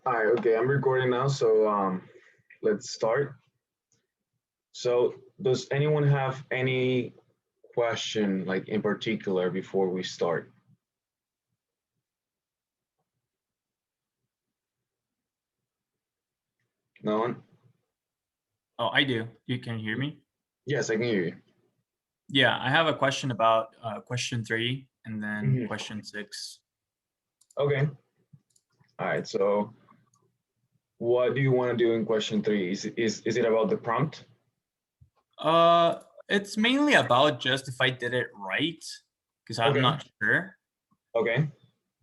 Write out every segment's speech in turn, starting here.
All right, okay, I'm recording now, so let's start. So, does anyone have any question, like in particular, before we start? No one? Oh, I do. You can hear me? Yes, I can hear you. Yeah, I have a question about question 3 and then Mhm. question 6. Okay. All right. So, what do you want to do in question three? Is it about the prompt? Uh, it's mainly about just if I did it right, because I'm Okay. not sure. Okay.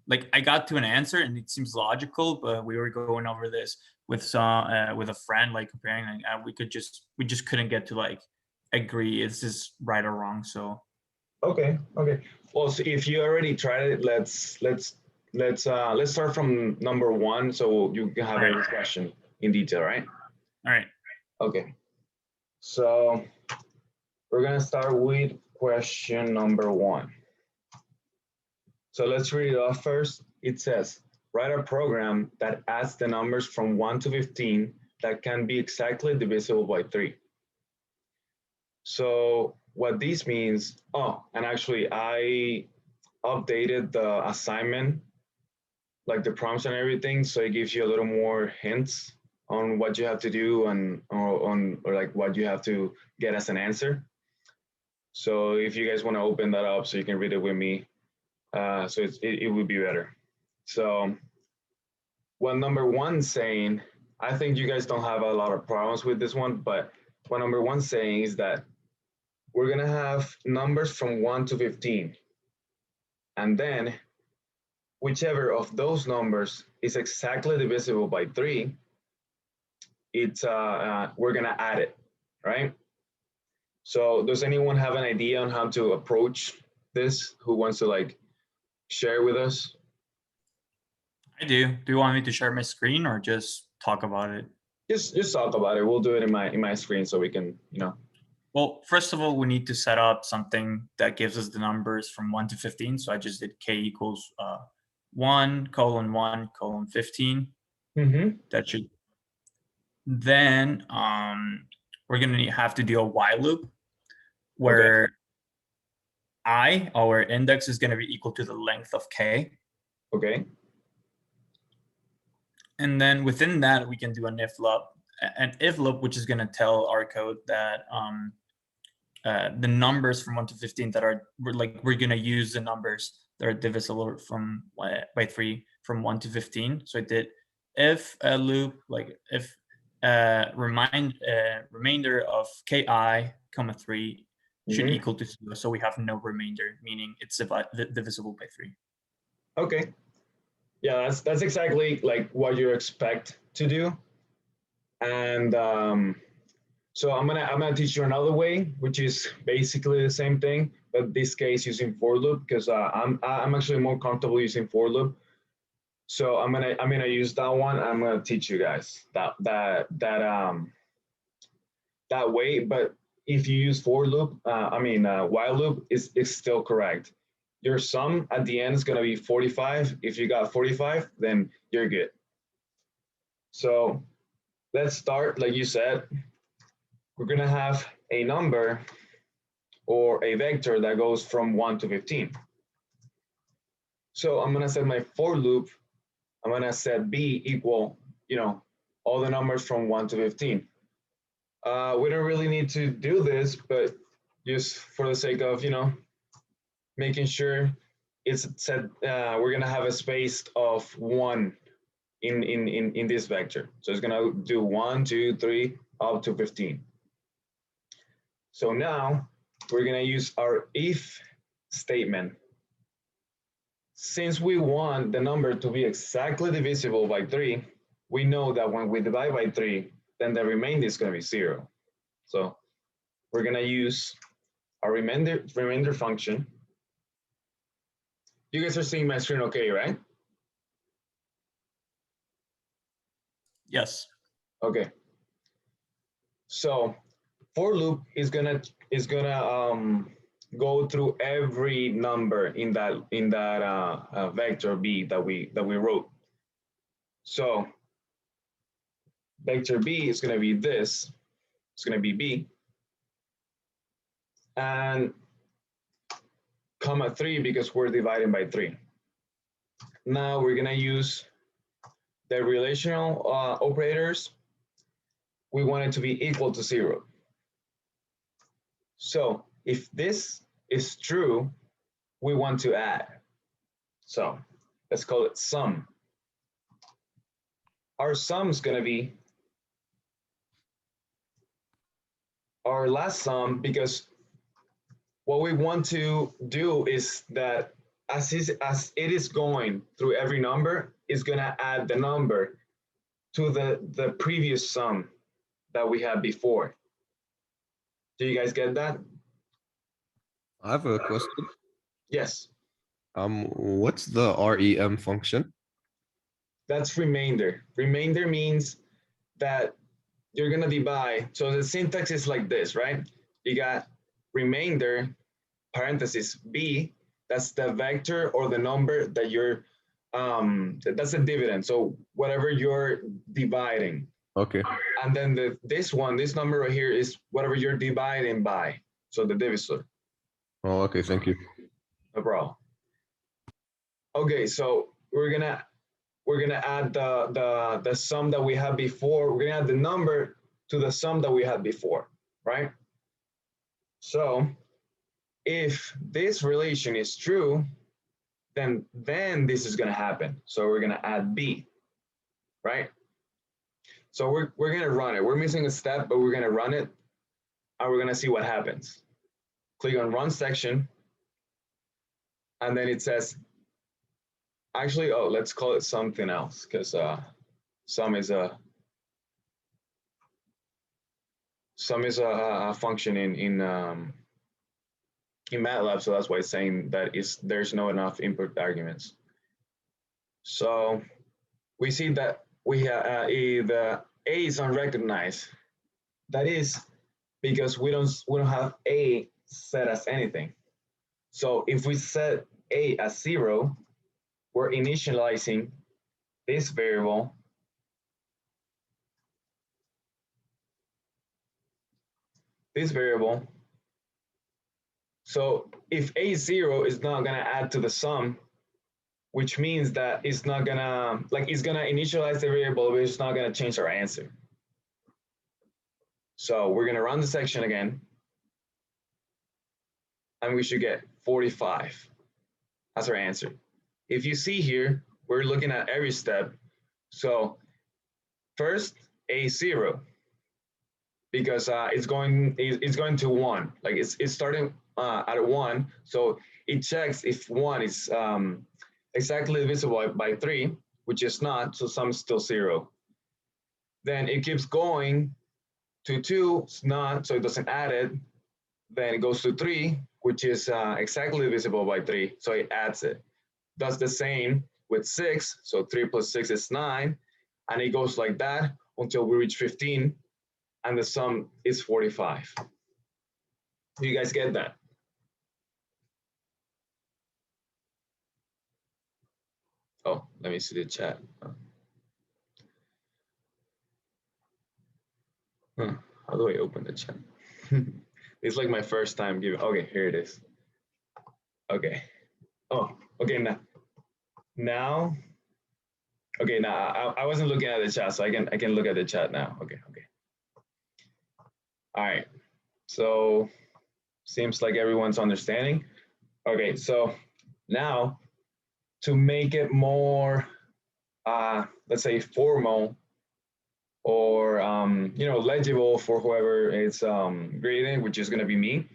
Like I got to an answer and it seems logical, but we were going over this with a friend, like comparing, like, we just couldn't get to like agree is this right or wrong. So Okay. Okay. Well, so if you already tried it, let's start from number one, so you can have all a right, discussion in detail, right? all right. Okay. So we're gonna start with question number one. So let's read it off first. It says, write a program that adds the numbers from 1 to 15 that can be exactly divisible by 3. So what this means, oh, and actually I updated the assignment, like the prompts and everything, so it gives you a little more hints on what you have to do and or like what you have to get as an answer. So if you guys want to open that up so you can read it with me, so it would be better. So what number one's saying, I think you guys don't have a lot of problems with this one, but what number one's saying is that we're gonna have numbers from 1 to 15, and then whichever of those numbers is exactly divisible by 3, it's we're gonna add it, right? So does anyone have an idea on how to approach this? Who wants to like share with us? I do. Do you want me to share my screen or just talk about it? Just talk about it. We'll do it in my screen so we can, you know. Well, first of all, we need to set up something that gives us the numbers from 1 to 15. So I just did k equals 1 colon 1 colon 15. Mm-hmm. That should then we're gonna have to do a while loop Okay. where our index is gonna be equal to the length of k. Okay. And then within that, we can do an if loop, which is gonna tell our code that the numbers from 1 to 15 that are we're going to use the numbers that are divisible from by 3 from 1 to 15. So I did if a loop, like if remainder of ki comma 3 should Mm-hmm. equal to 0, so we have no remainder, meaning it's divisible by 3. Okay. Yeah, that's exactly like what you expect to do. And so I'm gonna teach you another way, which is basically the same thing, but this case using for loop because I'm actually more comfortable using for loop. So I'm gonna use that one. I'm gonna teach you guys that way. But if you use for loop, while loop is still correct. Your sum at the end is gonna be 45. If you got 45, then you're good. So let's start. Like you said, we're gonna have a number or a vector that goes from 1 to 15. So I'm gonna set my for loop. I'm gonna set b equal, all the numbers from 1 to 15. We don't really need to do this, but just for the sake of, making sure it's set, we're gonna have a space of 1 in this vector. So it's gonna do 1, 2, 3, up to 15. So now we're gonna use our if statement. Since we want the number to be exactly divisible by 3, we know that when we divide by 3, then the remainder is going to be 0. So we're going to use our remainder function. You guys are seeing my screen okay, right? Yes. Okay. So for loop is gonna go through every number in that vector b that we wrote. So vector B is gonna be this. It's gonna be B. And comma 3 because we're dividing by 3. Now we're gonna use the relational operators. We want it to be equal to 0. So if this is true, we want to add. So let's call it sum. Our sum is going to be our last sum, because what we want to do is that as it is going through every number, it's going to add the number to the previous sum that we had before. Do you guys get that? I have a question. Yes. What's the REM function? That's remainder. Remainder means that you're going to divide. So the syntax is like this, right? You got remainder, parenthesis B, that's the vector or the number that you're, that's a dividend. So whatever you're dividing. Okay. And then this number right here is whatever you're dividing by. So the divisor. Oh, okay. Thank you. No problem. Okay, so we're gonna add the sum that we had before. We're gonna add the number to the sum that we had before, right? So if this relation is true, then this is gonna happen. So we're gonna add B, right? So we're gonna run it. We're missing a step, but we're gonna run it, and we're gonna see what happens. Click on run section, and then it says, actually, oh, let's call it something else, because sum is a function in MATLAB, so that's why it's saying that there's no enough input arguments. So we see that we have the A is unrecognized. That is because we don't have A set as anything. So if we set A as 0, we're initializing this variable So if A is 0, it's not gonna add to the sum, which means that it's not gonna, it's gonna initialize the variable, but it's not gonna change our answer. So we're gonna run the section again, and we should get 45 as our answer. If you see here, we're looking at every step. So first, A0, because it's going to 1. Like it's starting at a 1, so it checks if 1 is exactly divisible by 3, which is not, so sum is still 0. Then it keeps going to 2, it's not, so it doesn't add it. Then it goes to 3, which is exactly divisible by 3, so it adds it. Does the same with 6, so 3 plus 6 is 9, and it goes like that until we reach 15, and the sum is 45. Do you guys get that? Oh, let me see the chat. How do I open the chat? It's like my first time giving. Okay, here it is. Okay. Oh, okay. Now. Okay, now I wasn't looking at the chat, so I can look at the chat now. Okay. All right. So seems like everyone's understanding. Okay, so now to make it more, let's say, formal or legible for whoever is grading, which is going to be me,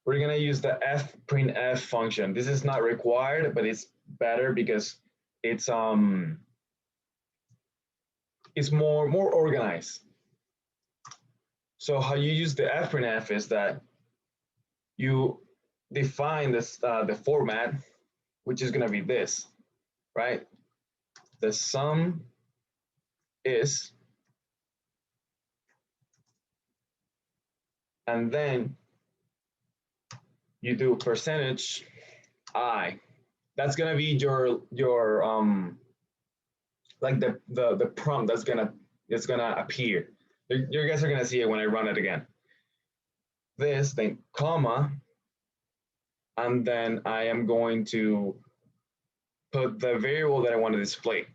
we're going to use the fprintf function. This is not required, but it's better because it's more organized. So how you use the fprintf is that you define this the format, which is going to be this, right? The sum is, and then you do percentage I. That's gonna be your like the prompt that's gonna it's gonna appear. You guys are gonna see it when I run it again. This, then comma, and then I am going to put the variable that I want to display,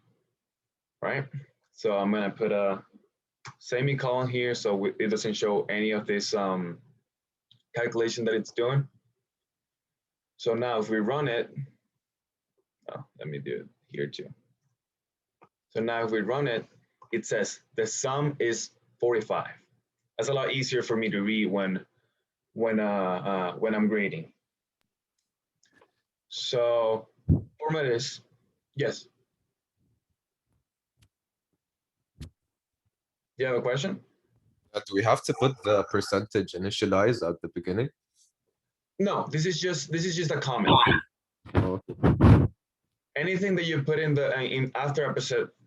right? So I'm gonna put a semicolon here so it doesn't show any of this calculation that it's doing. So now if we run it, let me do it here too. So now if we run it, it says the sum is 45. That's a lot easier for me to read when I'm grading. So format is, yes. Do you have a question? Do we have to put the percentage initialize at the beginning? No, this is just a comment. Oh, Anything that you put in after a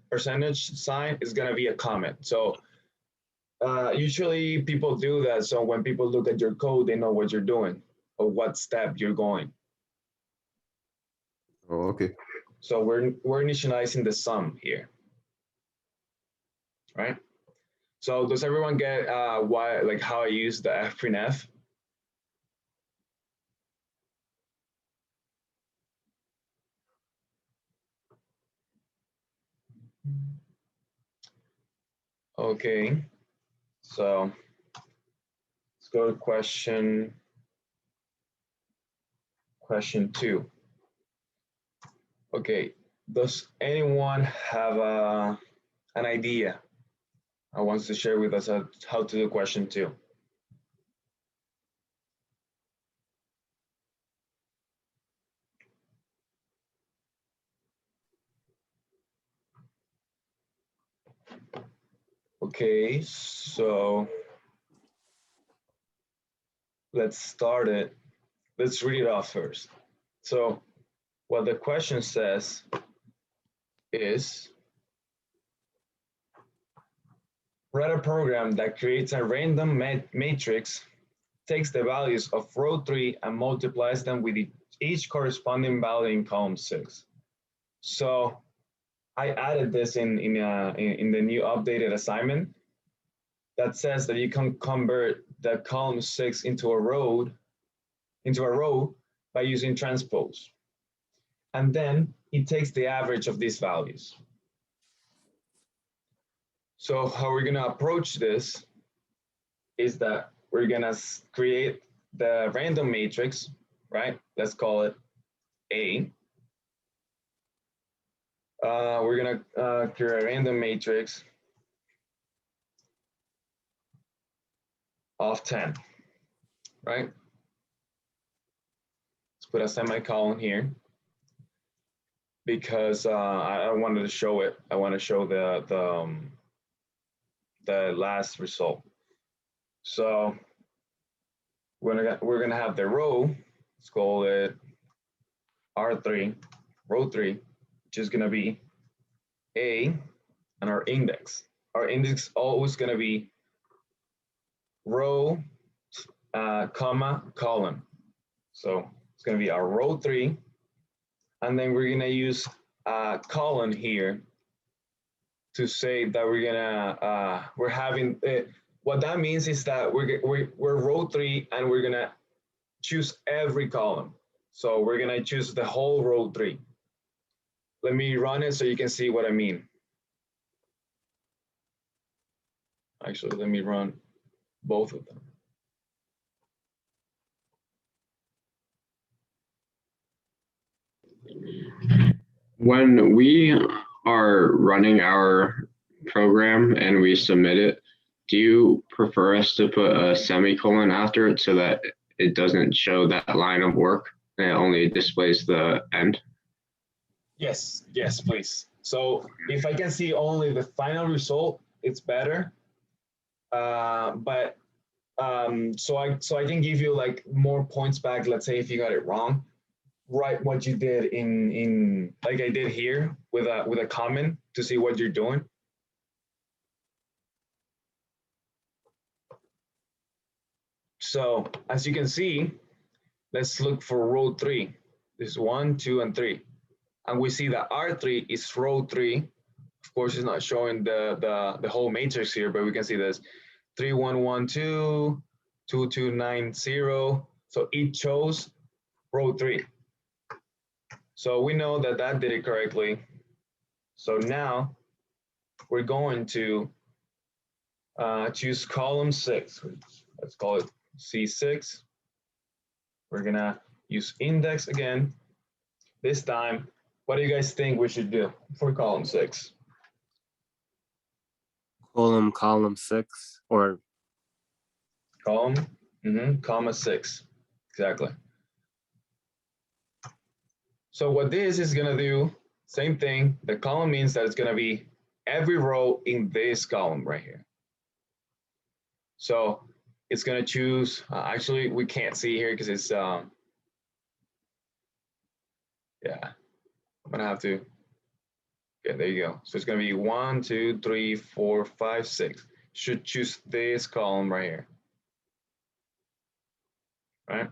percentage sign is gonna be a comment. So usually people do that. So when people look at your code, they know what you're doing or what step you're going. oh, okay. So we're initializing the sum here, right? So does everyone get why, like how I use the fprintf? Okay, so let's go to question 2. Okay, does anyone have an idea wants to share with us how to do question 2? Okay, so let's start it. Let's read it off first. So what the question says is, write a program that creates a random matrix, takes the values of row 3 and multiplies them with each corresponding value in column 6. So I added this in the new updated assignment that says that you can convert the column 6 into a row by using transpose. And then it takes the average of these values. So how we're gonna approach this is that we're gonna create the random matrix, right? Let's call it A. We're gonna create a random matrix of 10, right? Let's put a semicolon here because I wanted to show it. I want to show the last result. So we're gonna have the row. Let's call it R3, row 3, which is gonna be A, and our index. Our index always gonna be row, comma, column. So it's gonna be our row 3, and then we're gonna use a column here to say that we're having. What that means is that we're row 3, and we're gonna choose every column. So we're gonna choose the whole row 3. Let me run it so you can see what I mean. Actually, let me run both of them. When we are running our program and we submit it, do you prefer us to put a semicolon after it so that it doesn't show that line of work and it only displays the end? Yes, yes, please. So if I can see only the final result, it's better. But so I can give you like more points back. Let's say if you got it wrong, write what you did in like I did here with a comment to see what you're doing. So as you can see, let's look for row 3. This is 1, 2, and 3. And we see that R3 is row 3, Of course, it's not showing the whole matrix here, but we can see this 3112, 2290. So it chose row 3. So we know that that did it correctly. So now we're going to choose column 6. Let's call it C6. We're gonna use index again. This time, what do you guys think we should do for column 6? column 6 or Column, comma 6, exactly. So what this is gonna do, same thing. The column means that it's gonna be every row in this column right here. So it's gonna choose, actually we can't see here because it's, yeah, I'm gonna have to, yeah, there you go. So it's gonna be 1, 2, 3, 4, 5, 6. Should choose this column right here, right?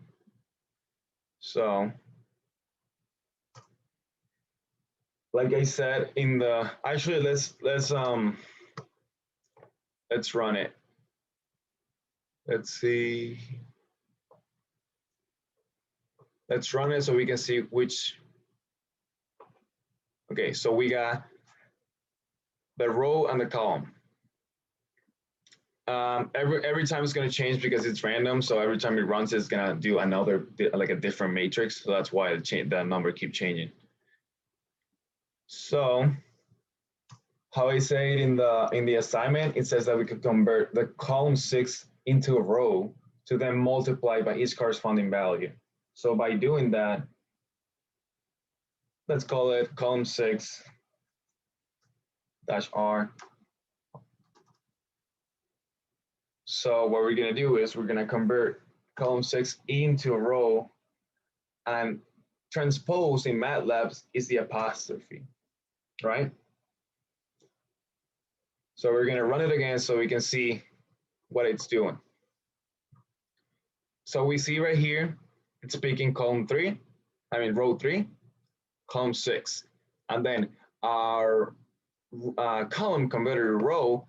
So, like I said in the, actually let's run it. Let's see. Let's run it so we can see which. Okay, so we got the row and the column. Every time it's going to change because it's random. So every time it runs, it's going to do another, like a different matrix. So that's why the number keep changing. So how I say it in the assignment, it says that we could convert the column 6 into a row to then multiply by each corresponding value. So by doing that, let's call it column 6 dash R. So what we're gonna do is we're gonna convert column 6 into a row, and transpose in MATLAB is the apostrophe, right? So we're gonna run it again so we can see what it's doing. So we see right here, it's picking row 3, column 6. And then our column converted to row,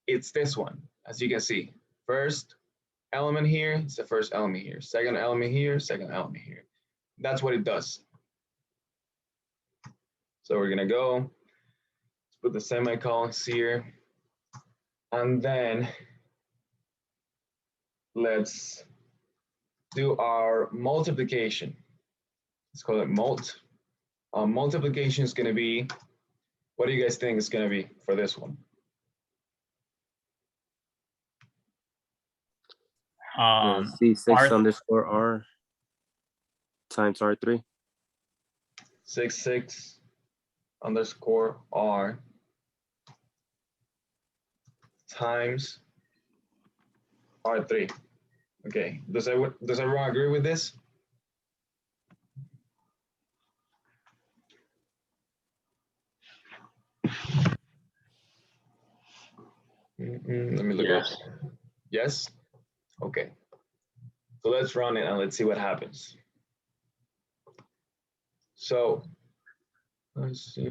it's this one, as you can see. First element here, it's the first element here. Second element here, second element here. That's what it does. So we're gonna go, let's put the semicolons here. And then let's do our multiplication. Let's call it mult. Multiplication is gonna be, what do you guys think it's gonna be for this one? C6 underscore R times R3. 6 underscore R times R3. Okay, does everyone agree with this? Let me look up. Yes? Okay. So let's run it and let's see what happens. So, let's see.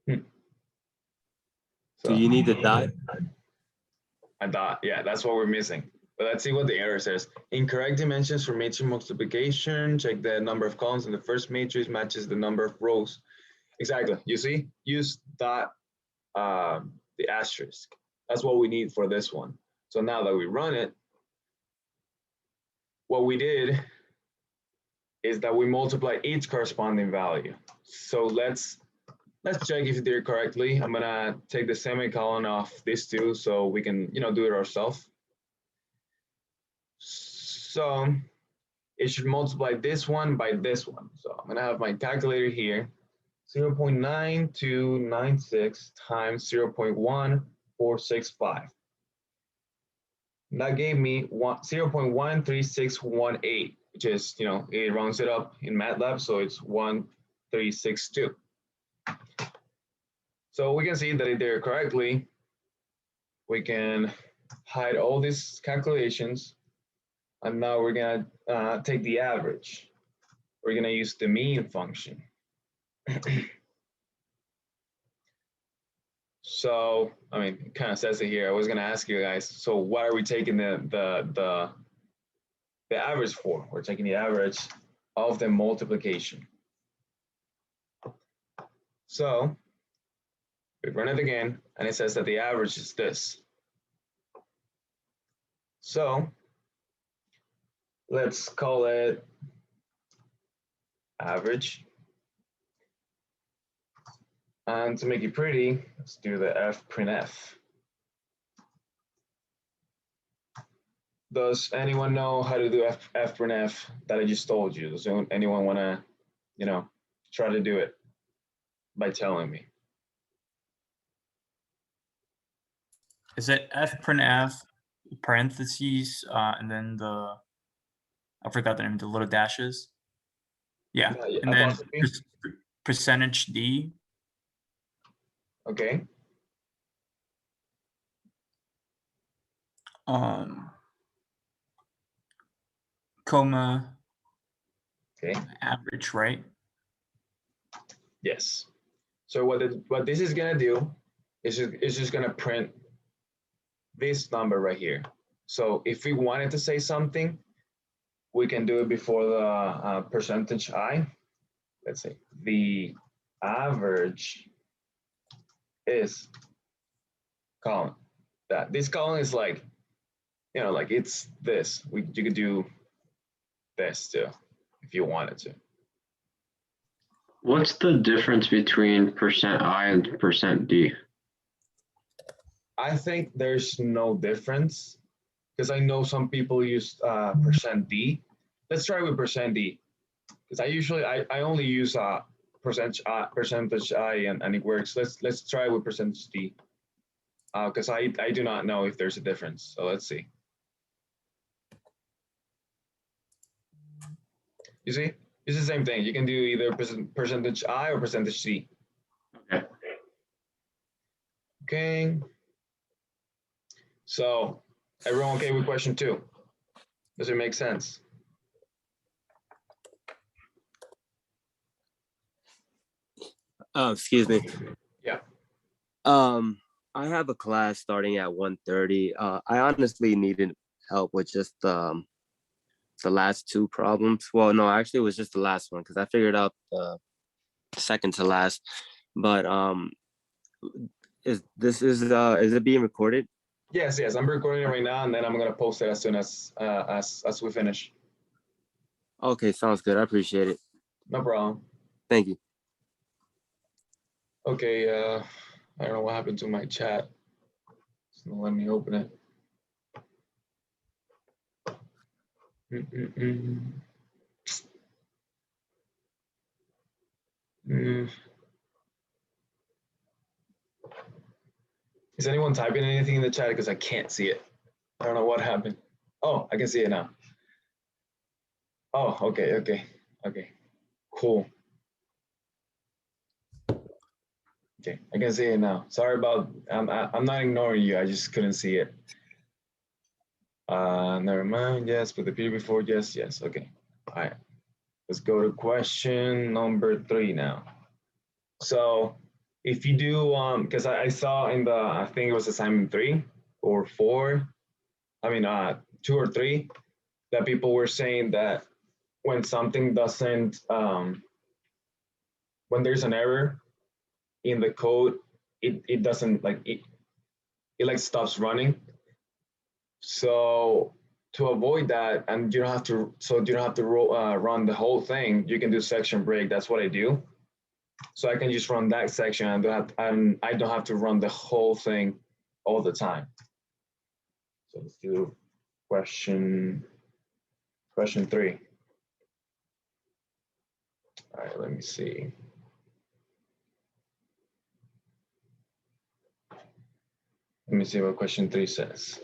Do you need a dot? A dot, yeah, that's what we're missing. But let's see what the error says. Incorrect dimensions for matrix multiplication. Check the number of columns in the first matrix matches the number of rows. Exactly, you see? Use dot, the asterisk. That's what we need for this one. So now that we run it, what we did is that we multiply each corresponding value. So let's check if you did it correctly. I'm gonna take the semicolon off these two so we can, do it ourselves. So it should multiply this one by this one. So I'm gonna have my calculator here, 0.9296 times 0.1465. That gave me 0.13618, which is, it rounds it up in MATLAB, so it's 1362. So we can see that it did it correctly. We can hide all these calculations, and now we're gonna take the average. We're gonna use the mean function. So, I mean, it kind of says it here. I was gonna ask you guys, so what are we taking the average for? We're taking the average of the multiplication. So we run it again, and it says that the average is this. So let's call it average. And to make it pretty, let's do the fprintf. Does anyone know how to do fprintf that I just told you? Does anyone want to, try to do it by telling me? Is it fprintf parentheses and then I forgot the name, the little dashes? Yeah, and then percentage %d. Okay. Comma. Okay. Average, right? Yes. So what this is gonna do is just gonna print this number right here. So if we wanted to say something, we can do it before the percentage I. Let's say the average is column. That this column is like, like it's this. You could do this too if you wanted to. What's the difference between %I and %d? I think there's no difference because I know some people use %d. Let's try with %d because I only use percentage I and it works. Let's try with %d because I do not know if there's a difference. So let's see. You see, it's the same thing. You can do either percentage I or percentage d. Okay. Okay. So everyone okay with question 2? Does it make sense? Excuse me. Yeah. I have a class starting at 1:30. I honestly needed help with just the last 2 problems. Well, no, actually it was just the last one because I figured out the second to last. But is it being recorded? Yes, I'm recording it right now, and then I'm gonna post it as soon as we finish. Okay, sounds good. I appreciate it. No problem. Thank you. Okay, I don't know what happened to my chat. It's not letting me open it. Is anyone typing anything in the chat? Because I can't see it. I don't know what happened. Oh, I can see it now. Oh, okay. Cool. Okay, I can see it now. Sorry about, I'm not ignoring you. I just couldn't see it. Never mind. Yes, put the P before. Yes. Okay. All right. Let's go to question number 3 now. So if you do, because I saw in I think it was assignment 3 or 4, 2 or 3, that people were saying that when something doesn't, when there's an error in the code, it doesn't like, it like stops running. So to avoid that, and you don't have to run the whole thing, you can do section break. That's what I do. So I can just run that section and I don't have to run the whole thing all the time. So let's do question 3. All right, let me see. Let me see what question 3 says.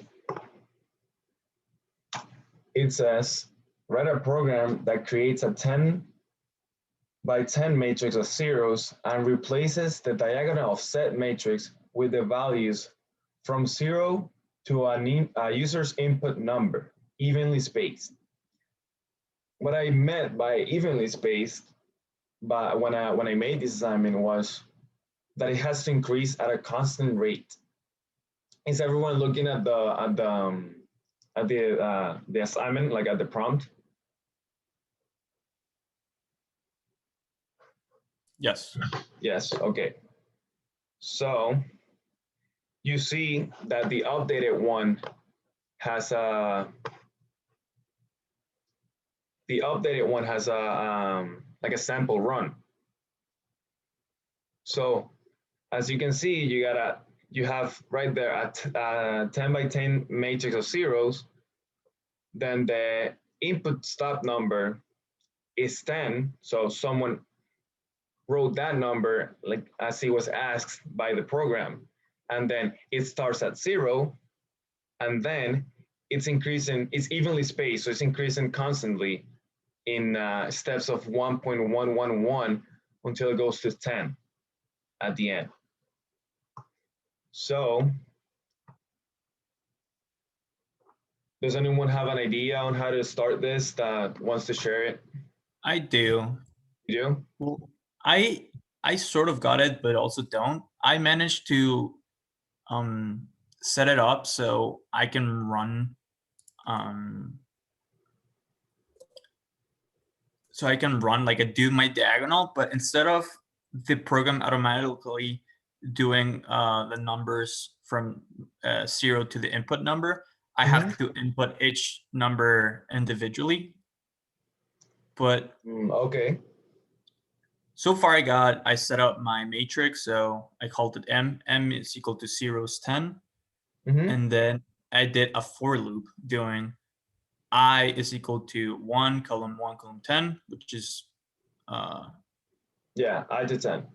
It says, write a program that creates a 10 by 10 matrix of zeros and replaces the diagonal offset matrix with the values from 0 to a user's input number, evenly spaced. What I meant by evenly spaced, but when I made this assignment was that it has to increase at a constant rate. Is everyone looking at the assignment, like at the prompt? Yes. Yes. Okay. So you see that the updated one has a like a sample run. So as you can see, you have right there a 10 by 10 matrix of zeros. Then the input stop number is 10. So someone wrote that number like as he was asked by the program. And then it starts at 0, and then it's increasing, it's evenly spaced, so it's increasing constantly in steps of 1.111 until it goes to 10 at the end. So does anyone have an idea on how to start this that wants to share it? I do. You do? Well, I sort of got it, but also don't. I managed to set it up so I can run like do my diagonal, but instead of the program automatically doing the numbers from 0 to the input number, I have to input each number individually. But okay. So far I set up my matrix, so I called it M. M is equal to 0 is 10. And then I did a for loop doing I is equal to 1 column 1 column 10, which is yeah, I to 10.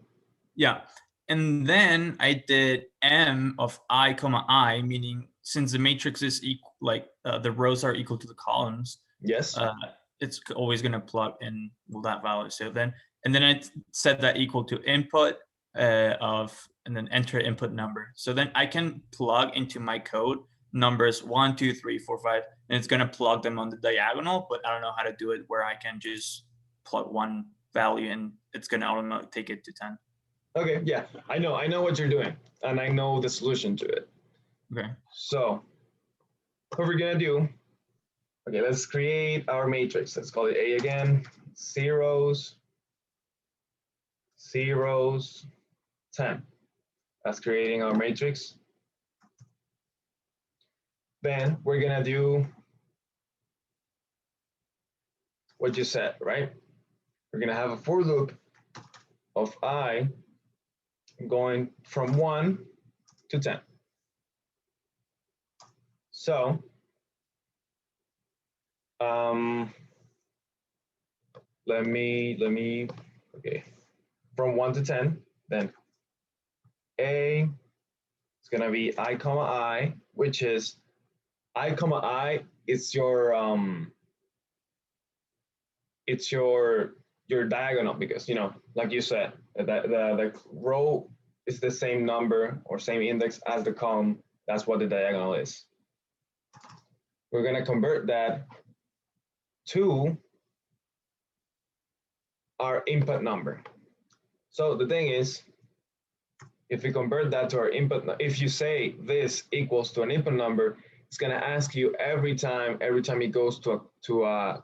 Yeah. And then I did M of I comma I, meaning since the matrix is equal, like the rows are equal to the columns. Yes. It's always going to plug in that value. So then, and then I set that equal to input and then enter input number. So then I can plug into my code numbers 1, 2, 3, 4, 5, and it's going to plug them on the diagonal, but I don't know how to do it where I can just plug one value and it's going to automatically take it to 10. Okay, yeah, I know what you're doing, and I know the solution to it. Okay. So what we're gonna do, okay, let's create our matrix. Let's call it A again. Zeros, 10. That's creating our matrix. Then we're gonna do what you said, right? We're gonna have a for loop of I going from 1 to 10. So let me okay, from 1 to 10, then A is gonna be I comma I, which is I comma I, it's your diagonal, because like you said, the row is the same number or same index as the column. That's what the diagonal is. We're gonna convert that to our input number. So the thing is, if we convert that to our input, if you say this equals to an input number, it's gonna ask you every time it goes to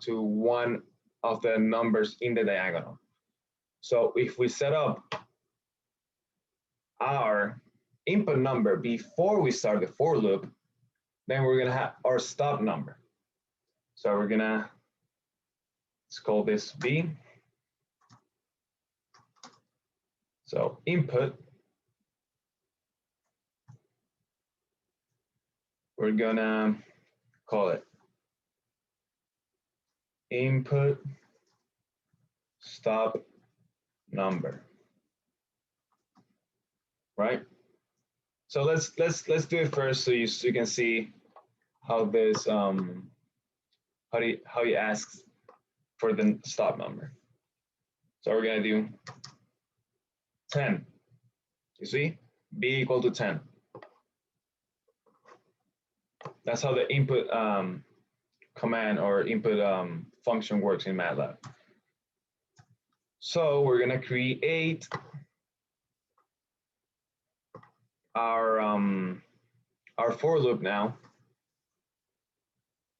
one of the numbers in the diagonal. So if we set up our input number before we start the for loop, then we're gonna have our stop number. So we're gonna, let's call this B. So input, we're gonna call it input stop number, right? So let's do it first so you can see how this how he asks for the stop number. So we're gonna do 10. You see, B equal to 10. That's how the input command or input function works in MATLAB. So we're gonna create our for loop now.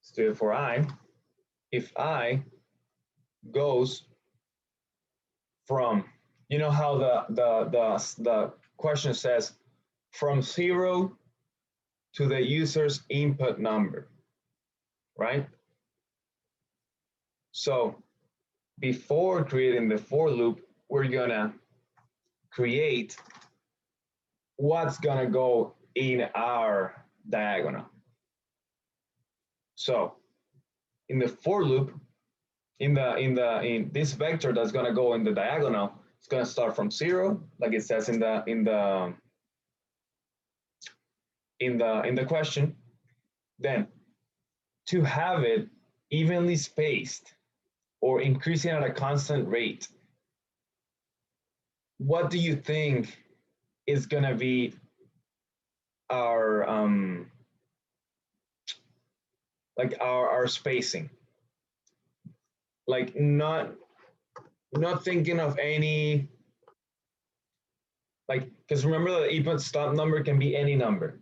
Let's do it for I. If I goes from, you know how the question says from 0 to the user's input number, right? So before creating the for loop, we're gonna create what's gonna go in our diagonal. So in the for loop, in this vector that's gonna go in the diagonal, it's gonna start from 0, like it says in the question. Then to have it evenly spaced or increasing at a constant rate, what do you think is gonna be our like our spacing? Like not thinking of any, like, because remember the input stop number can be any number.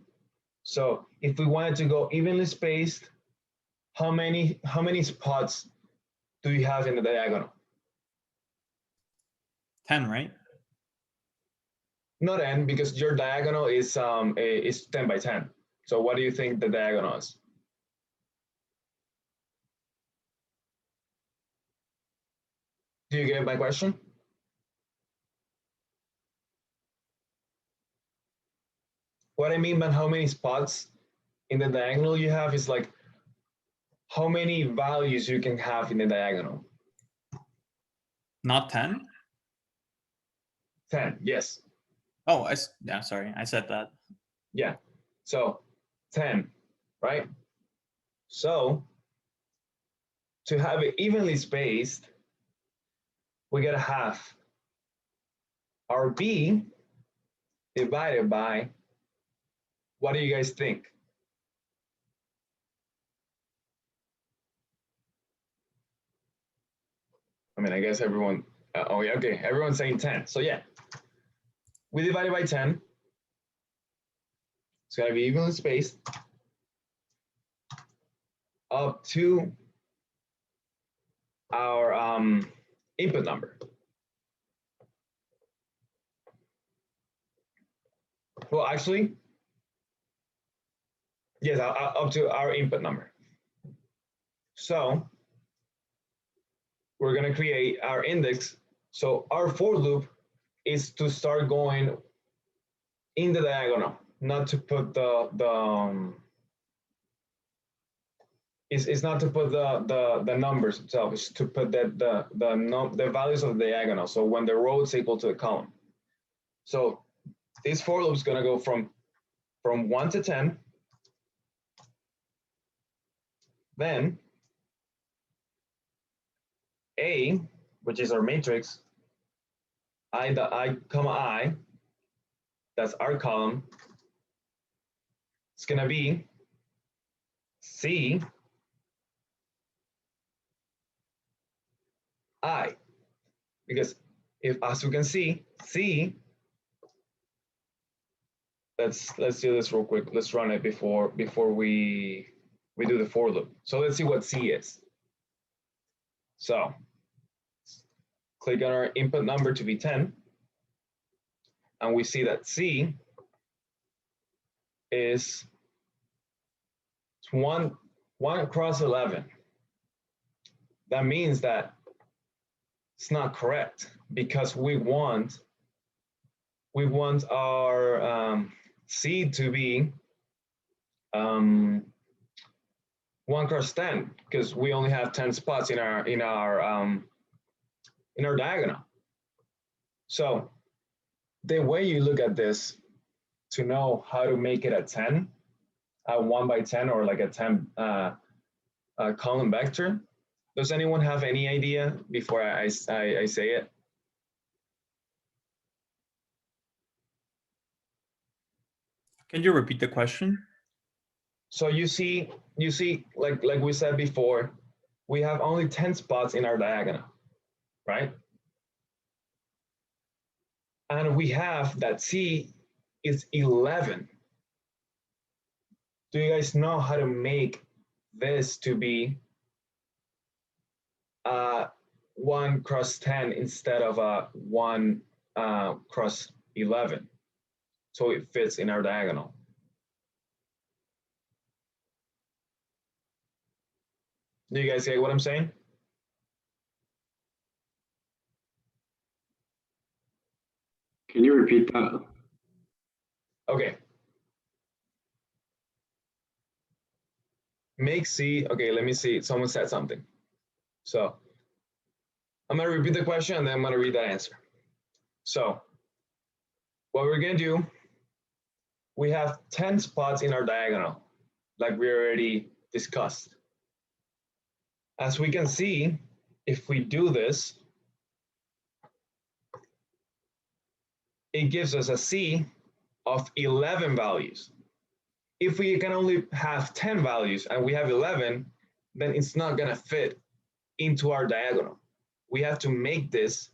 So if we wanted to go evenly spaced, how many spots do you have in the diagonal? 10, right? Not n, because your diagonal is 10 by 10. So what do you think the diagonal is? Do you get my question? What I mean by how many spots in the diagonal you have is like how many values you can have in the diagonal. Not 10? 10, yes. Oh, yeah, sorry, I said that. Yeah, so 10, right? So to have it evenly spaced, we gotta have our B divided by, what do you guys think? I mean, I guess everyone, oh yeah, okay, everyone's saying 10. So yeah, we divide it by 10. It's gotta be evenly spaced up to our input number. Well, actually, yes, up to our input number. So we're gonna create our index. So our for loop is to start going in the diagonal, not to put it's not to put the numbers itself. It's to put the values of the diagonal. So when the row is equal to the column. So this for loop is gonna go from 1 to 10. Then A, which is our matrix, I comma I, that's our column. It's gonna be C I, because if, as you can see, C, let's do this real quick. Let's run it before we do the for loop. So let's see what C is. So click on our input number to be 10, and we see that C is 1 across 11. That means that it's not correct, because we want our C to be 1 across 10, because we only have 10 spots in our diagonal. So the way you look at this to know how to make it a 10, a 1 by 10, or like a 10 column vector. Does anyone have any idea before I say it? Can you repeat the question? So you see, like we said before, we have only 10 spots in our diagonal, right? And we have that C is 11. Do you guys know how to make this to be 1 cross 10 instead of a 1 cross 11? So it fits in our diagonal. Do you guys get what I'm saying? Can you repeat that? Okay. Make C, okay, let me see. Someone said something. So I'm gonna repeat the question and then I'm gonna read that answer. So what we're gonna do, we have 10 spots in our diagonal, like we already discussed. As we can see, if we do this, it gives us a C of 11 values. If we can only have 10 values and we have 11, then it's not gonna fit into our diagonal. We have to make this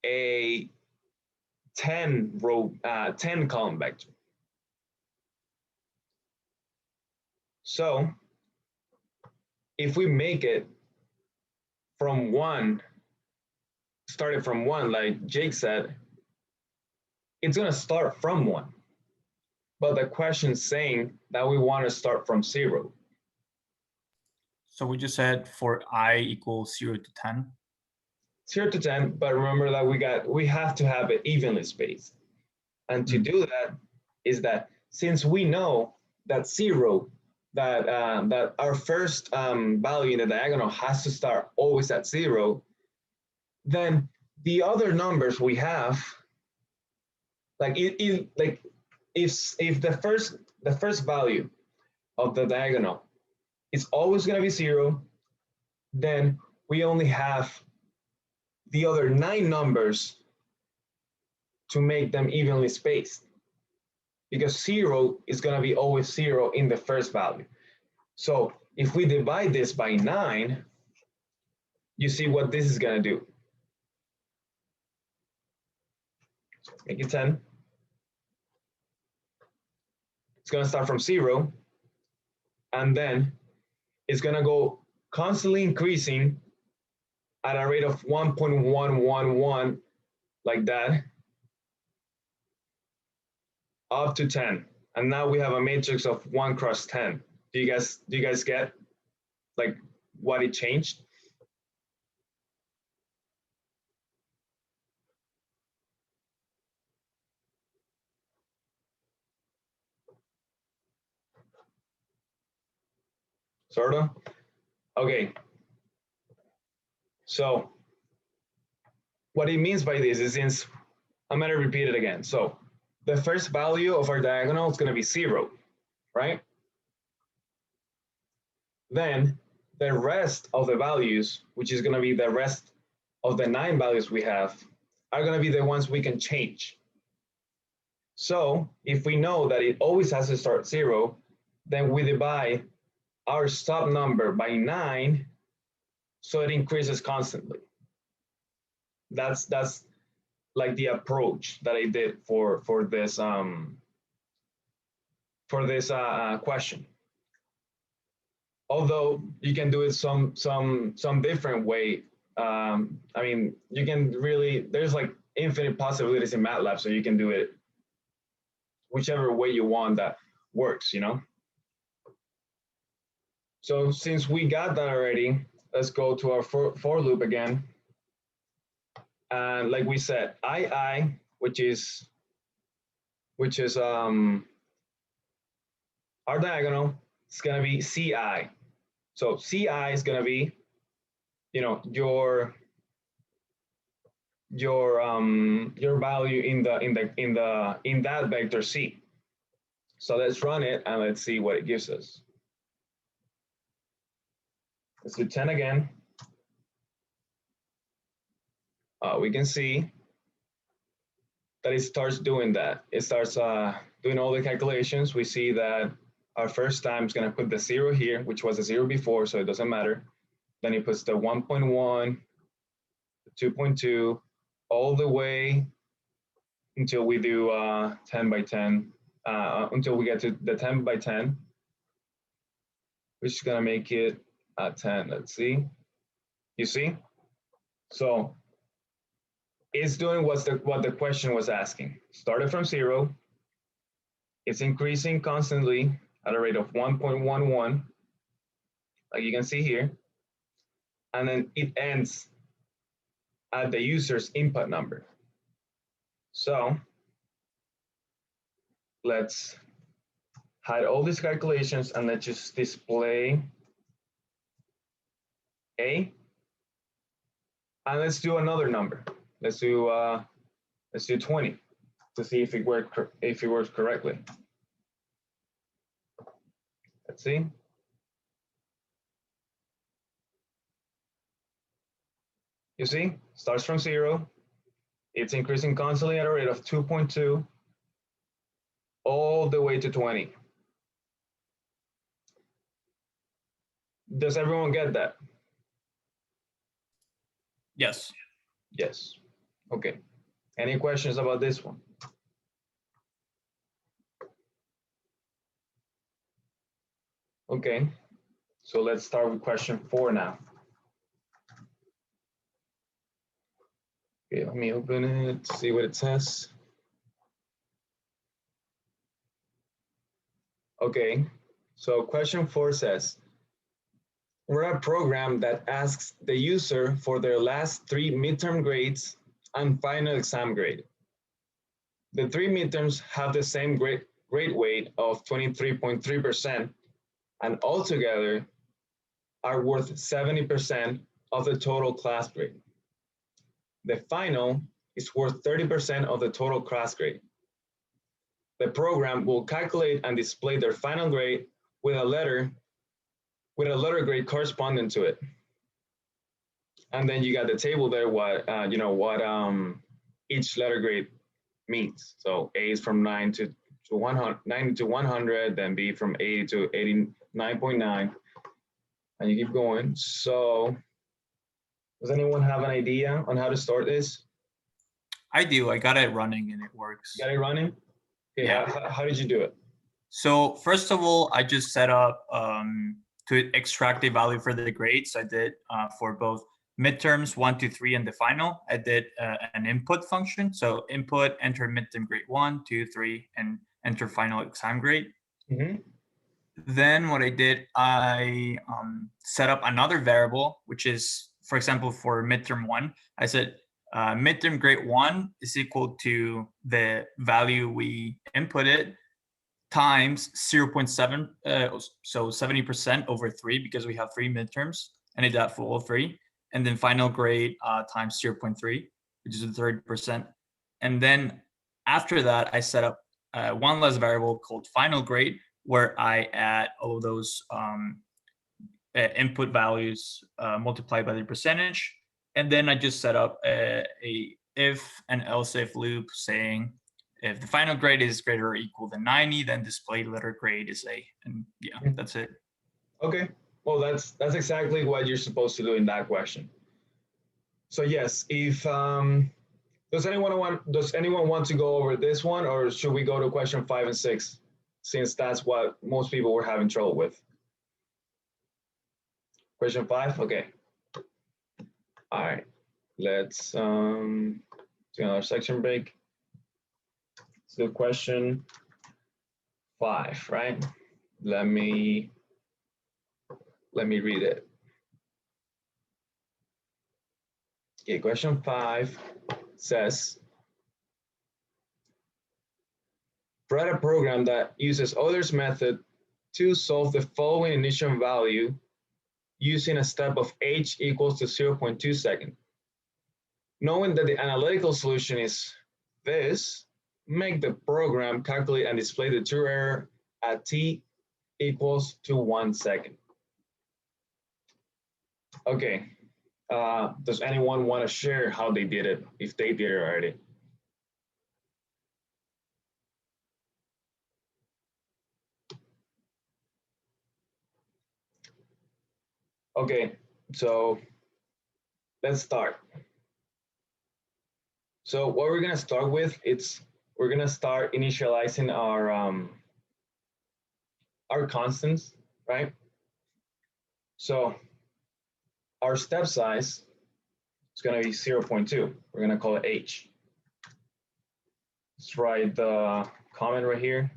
a 10 column vector. So if we make it from 1, started from 1, like Jake said, it's gonna start from 1. But the question's saying that we want to start from 0. So we just said for I equals 0 to 10. 0 to 10, but remember that we have to have it evenly spaced. And to do that is that since we know that 0, that our first value in the diagonal has to start always at 0, then the other numbers we have, like if the first value of the diagonal is always going to be 0, then we only have the other 9 numbers to make them evenly spaced, because 0 is going to be always 0 in the first value. So if we divide this by 9, you see what this is going to do. Make it 10. It's going to start from 0, and then it's going to go constantly increasing at a rate of 1.111, like that, up to 10. And now we have a matrix of 1 cross 10. Do you guys get like what it changed? Sort of? Okay. So what it means by this is, since I'm going to repeat it again. So the first value of our diagonal is going to be 0, right? Then the rest of the values, which is going to be the rest of the 9 values we have, are going to be the ones we can change. So if we know that it always has to start 0, then we divide our stop number by 9, so it increases constantly. That's like the approach that I did for this question. Although you can do it some different way. I mean, you can really, there's like infinite possibilities in MATLAB, so you can do it whichever way you want that works, you know? So since we got that already, let's go to our for loop again. And like we said, II, which is our diagonal, it's gonna be CI. So CI is gonna be, you know, your value in that vector C. So let's run it and let's see what it gives us. Let's do 10 again. We can see that it starts doing that. It starts doing all the calculations. We see that our first time is going to put the 0 here, which was a 0 before, so it doesn't matter. Then it puts the 1.1, the 2.2, all the way until we do 10 by 10, until we get to the 10 by 10, which is gonna make it 10. Let's see. You see? So it's doing what the question was asking. Started from 0. It's increasing constantly at a rate of 1.11, like you can see here. And then it ends at the user's input number. So let's hide all these calculations and let's just display A. And let's do another number. Let's do 20 to see if it works correctly. Let's see. You see, starts from 0. It's increasing constantly at a rate of 2.2 all the way to 20. Does everyone get that? Yes. Yes. Okay. Any questions about this one? Okay. So let's start with question 4 now. Okay, let me open it, see what it says. Okay, so question 4 says, we're a program that asks the user for their last 3 midterm grades and final exam grade. The 3 midterms have the same grade weight of 23.3%, and altogether are worth 70% of the total class grade. The final is worth 30% of the total class grade. The program will calculate and display their final grade with a letter grade corresponding to it. And then you got the table there, what each letter grade means. So A is from 90 to 100, then B from 80 to 89.9, and you keep going. So does anyone have an idea on how to start this? I do. I got it running and it works. Got it running? Okay, Yeah. how did you do it? So first of all, I just set up to extract a value for the grades. I did for both midterms 1, 2, 3, and the final. I did an input function. So input, enter midterm grade 1, 2, 3, and enter final exam grade. Mm-hmm. Then what I did, I set up another variable, which is, for example, for midterm 1, I said midterm grade 1 is equal to the value we inputted times 0.7, so 70% over 3, because we have 3 midterms, and it that for all 3. And then final grade times 0.3, which is the 30%. And then after that, I set up one less variable called final grade, where I add all of those input values multiplied by the percentage. And then I just set up a if and else if loop saying, if the final grade is greater or equal than 90, then display letter grade is A. And yeah, that's it. Okay, well, that's exactly what you're supposed to do in that question. So yes, if does anyone want to go over this one, or should we go to question 5 and 6, since that's what most people were having trouble with? Question 5, okay. All right, let's do another section break. So question 5, right? Let me read it. Okay, question 5 says, write a program that uses Euler's method to solve the following initial value using a step of h equals to 0.2 seconds. Knowing that the analytical solution is this, make the program calculate and display the true error at t equals to 1 second. Okay, does anyone want to share how they did it, if they did it already? Okay, so let's start. So what we're gonna start with, we're gonna start initializing our constants, right? So our step size is gonna be 0.2. We're gonna call it h. Let's write the comment right here.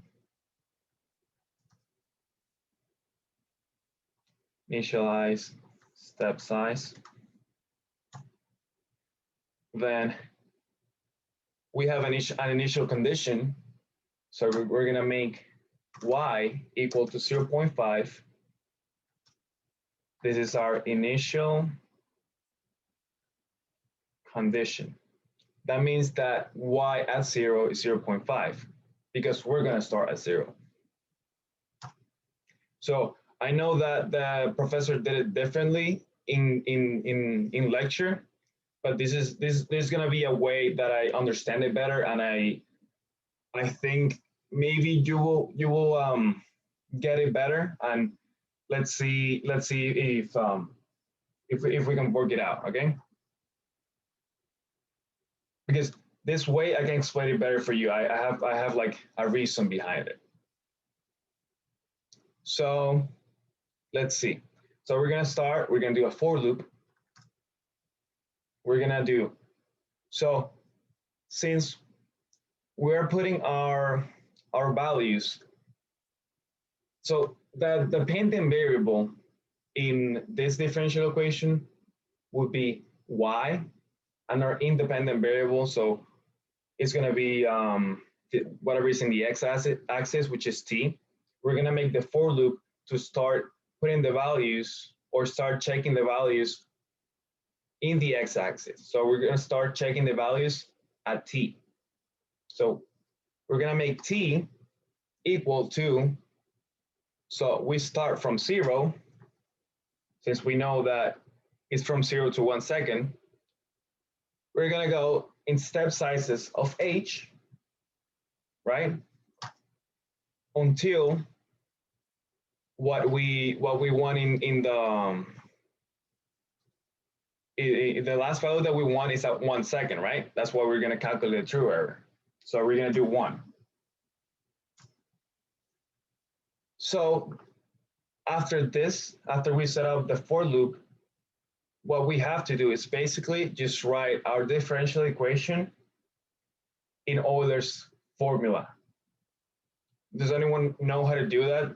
Initialize step size. Then we have an initial condition. So we're gonna make y equal to 0.5. This is our initial condition. That means that y at 0 is 0.5 because we're gonna start at 0. So I know that the professor did it differently in lecture, but this is gonna be a way that I understand it better, and I think maybe you will get it better, and let's see if we can work it out, okay? Because this way I can explain it better for you. I have like a reason behind it. So let's see. So we're gonna do a for loop. We're gonna do, so since we're putting our values, so the dependent variable in this differential equation would be y, and our independent variable, so it's gonna be whatever is in the x-axis, which is t. We're gonna make the for loop to start putting the values or start checking the values in the x-axis. So we're gonna start checking the values at t. So we're gonna make t equal to, so we start from 0, since we know that it's from 0 to 1 second. We're gonna go in step sizes of h, right? Until what we want in the last value that we want is at 1 second, right? That's what we're gonna calculate true error. So we're gonna do 1. So after we set up the for loop, what we have to do is basically just write our differential equation in Euler's formula. Does anyone know how to do that?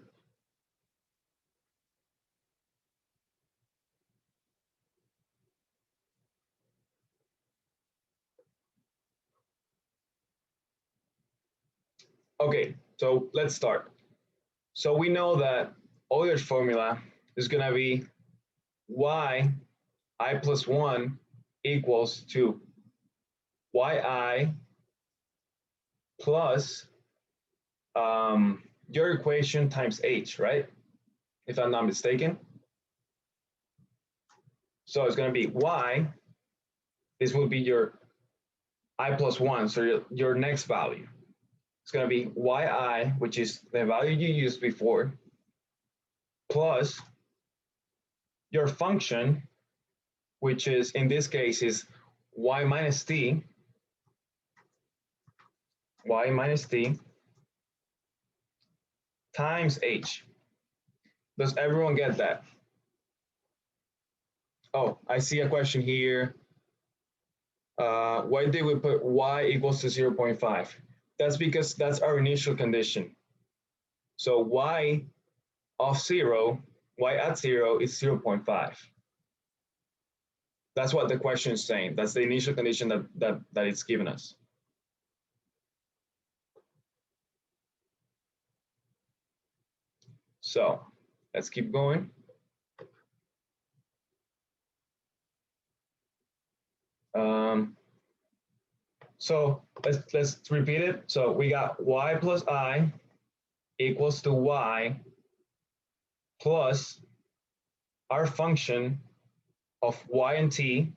Okay, so let's start. So we know that Euler's formula is gonna be y I plus 1 equals to yi plus your equation times h, right? If I'm not mistaken. So it's going to be y, this will be your I plus 1, so your next value. It's going to be yi, which is the value you used before, plus your function, which is, in this case, is y minus t, times h. Does everyone get that? Oh, I see a question here. Why did we put y equals to 0.5? That's because that's our initial condition. So y at 0 is 0.5. That's what the question is saying. That's the initial condition that it's given us. So let's keep going. So let's repeat it. So we got y plus I equals to y plus our function of y and t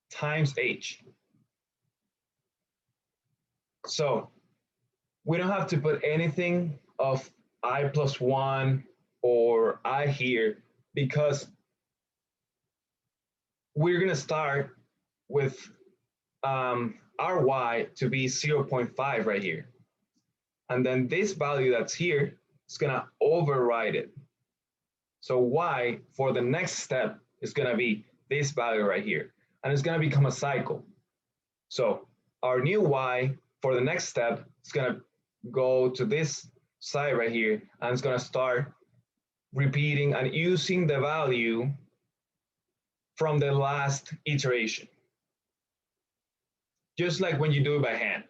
times h. So we don't have to put anything of I plus 1 or I here, because we're going to start with our y to be 0.5 right here. And then this value that's here is gonna override it. So y for the next step is gonna be this value right here. And it's gonna become a cycle. So our new y for the next step is gonna go to this side right here, and it's gonna start repeating and using the value from the last iteration. Just like when you do it by hand.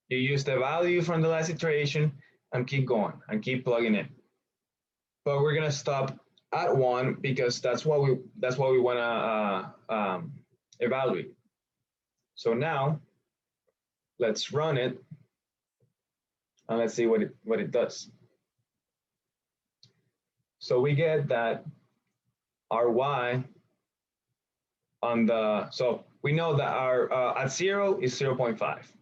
You use the value from the last iteration and keep going and keep plugging in. But we're gonna stop at 1 because that's what we wanna evaluate. So now let's run it and let's see what it does. So we get that our y on the, so we know that our at 0 is 0.5.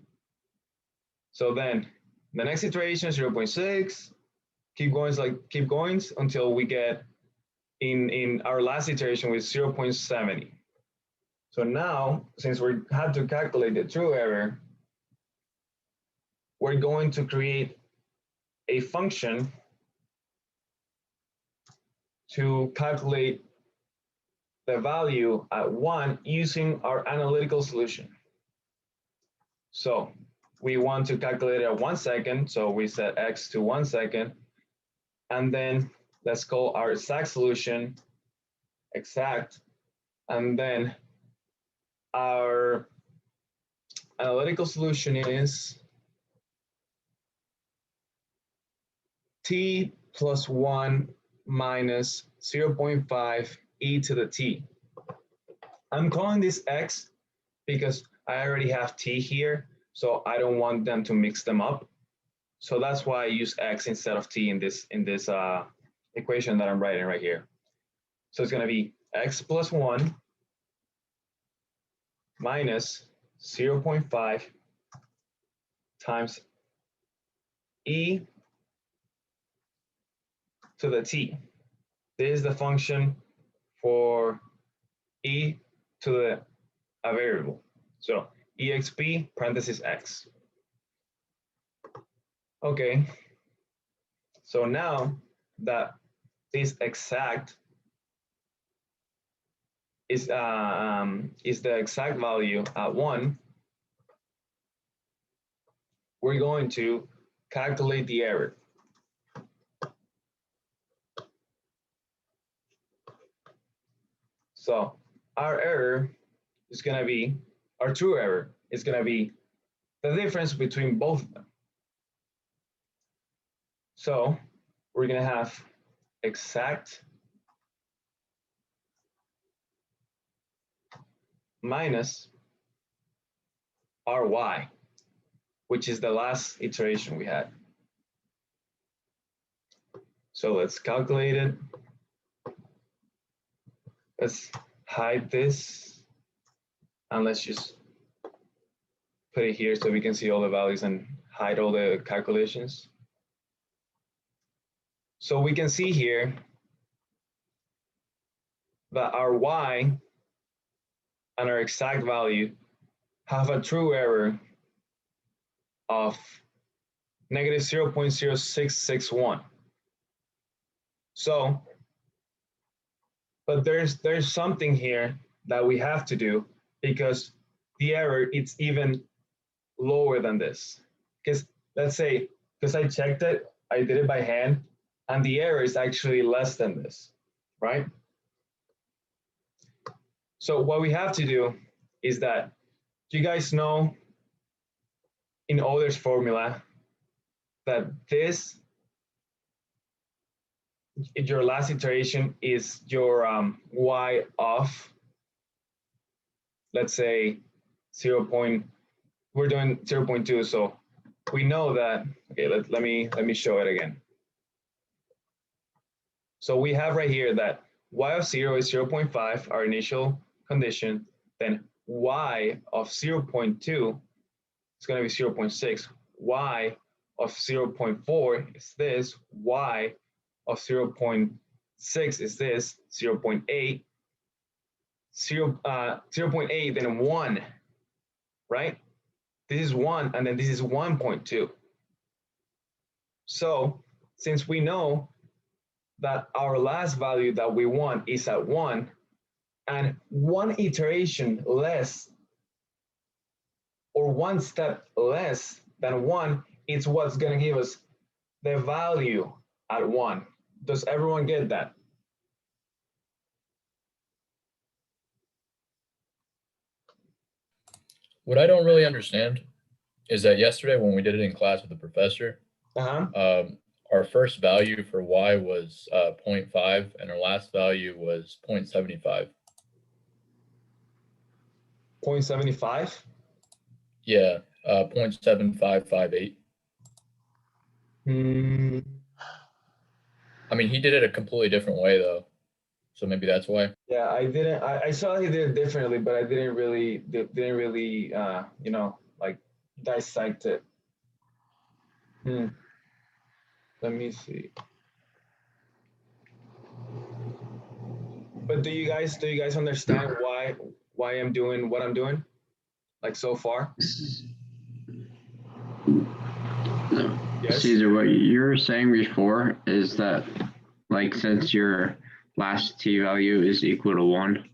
So then the next iteration is 0.6, keep going until we get in our last iteration with 0.70. So now, since we had to calculate the true error, we're going to create a function to calculate the value at 1 using our analytical solution. So we want to calculate it at 1 second, so we set x to 1 second, and then let's call our exact solution exact, and then our analytical solution is t plus 1 minus 0.5 e to the t. I'm calling this x because I already have t here, so I don't want them to mix them up. So that's why I use x instead of t in this equation that I'm writing right here. So it's going to be x plus 1 minus 0.5 times e to the t. This is the function for e to a variable. So exp parenthesis x. Okay, so now that this exact is the exact value at 1, we're going to calculate the error. So our error is going to be, our true error is going to be the difference between both of them. So we're going to have exact minus ry, which is the last iteration we had. So let's calculate it. Let's hide this, and let's just put it here so we can see all the values and hide all the calculations. So we can see here that our y and our exact value have a true error of negative 0.0661. So, but there's something here that we have to do, because the error, it's even lower than this. Because let's say, because I checked it, I did it by hand, and the error is actually less than this, right? So what we have to do is that, you guys know in Euler's formula that this, your last iteration is your y of, let's say 0. We're doing 0.2, so we know that. Okay, let me show it again. So we have right here that y of 0 is 0.5, our initial condition. Then y of 0.2 is going to be 0.6. Y of 0.4 is this. Y of 0.6 is this. 0.8. 0.8, then 1. right? This is 1, and then this is 1.2. So since we know that our last value that we want is at 1, and one iteration less or one step less than 1 is what's going to give us the value at 1. Does everyone get that? What I don't really understand is that yesterday when we did it in class with the professor, our first value for y was 0.5 and our last value was 0.75. 0.75? Yeah, 0.7558. I mean, he did it a completely different way though, so maybe that's why. Yeah, I didn't. I saw he did it differently, but I didn't really you know, like dissect it. Let me see. But do you guys understand why I'm doing what I'm doing, like so far? Yes. Caesar, what you were saying before is that, like, since your last t value is equal to 1,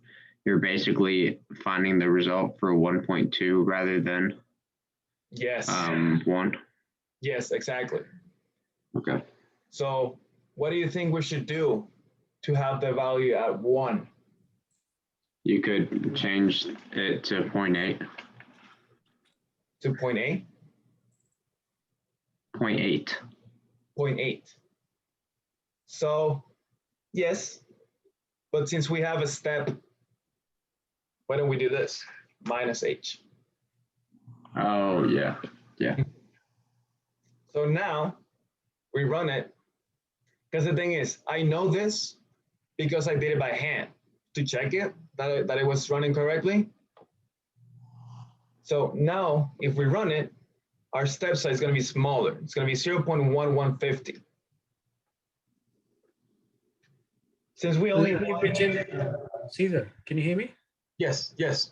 you're basically finding the result for 1.2 rather than Yes. 1. Yes, exactly. Okay. So what do you think we should do to have the value at 1? You could change it to 0.8. To 0.8? 0.8. 0.8. So yes, but since we have a step, why don't we do this? Minus h. Oh, yeah. Yeah. So now we run it, because the thing is, I know this because I did it by hand to check it, that it was running correctly. So now if we run it, our step size is going to be smaller. It's going to be 0.1150. Since we only Caesar, can you hear me? Yes, yes.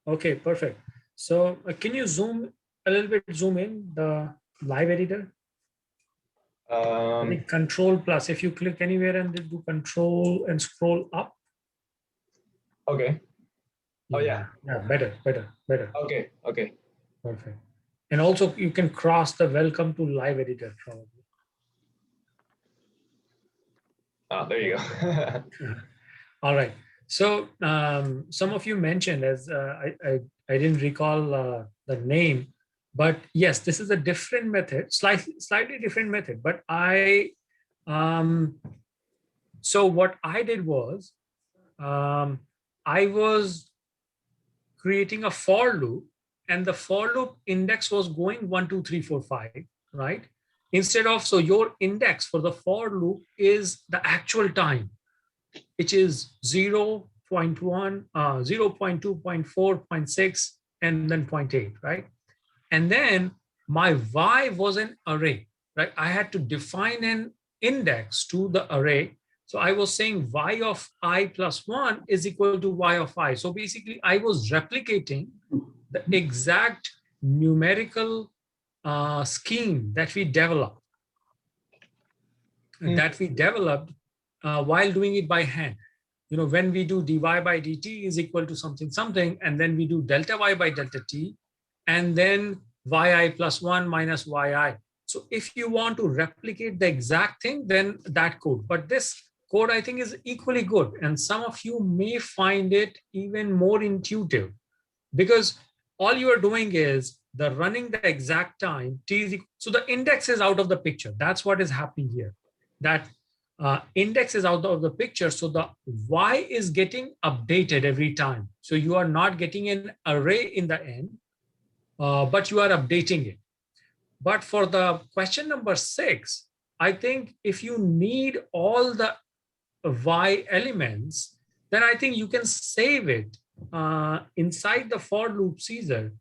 Okay, perfect. So can you zoom in the live editor? I think Control plus, if you click anywhere and do Control and scroll up. Okay. Oh yeah. Yeah, better. Okay, okay. Perfect. And also you can cross the welcome to live editor probably. Oh, there you go. All right. So some of you mentioned, as I didn't recall the name, but yes, this is a different method, slightly different method. But so what I did was, I was creating a for loop, and the for loop index was going 1, 2, 3, 4, 5, right? Instead of, so your index for the for loop is the actual time, which is 0, 0.1, 0, 0.2, 0.4, 0.6, and then 0.8, right? And then my y was an array, right? I had to define an index to the array. So I was saying y of I plus 1 is equal to y of I. So basically, I was replicating the exact numerical scheme that we developed, while doing it by hand. You know, when we do dy by dt is equal to something, and then we do delta y by delta t, and then yi plus 1 minus yi. So if you want to replicate the exact thing, then that code. But this code, I think, is equally good. And some of you may find it even more intuitive, because all you are doing is the running the exact time t is equal. So the index is out of the picture. That's what is happening here. That index is out of the picture. So the y is getting updated every time. So you are not getting an array in the end, but you are updating it. But for the question number 6, I think if you need all the y elements, then I think you can save it inside the for loop, Caesar.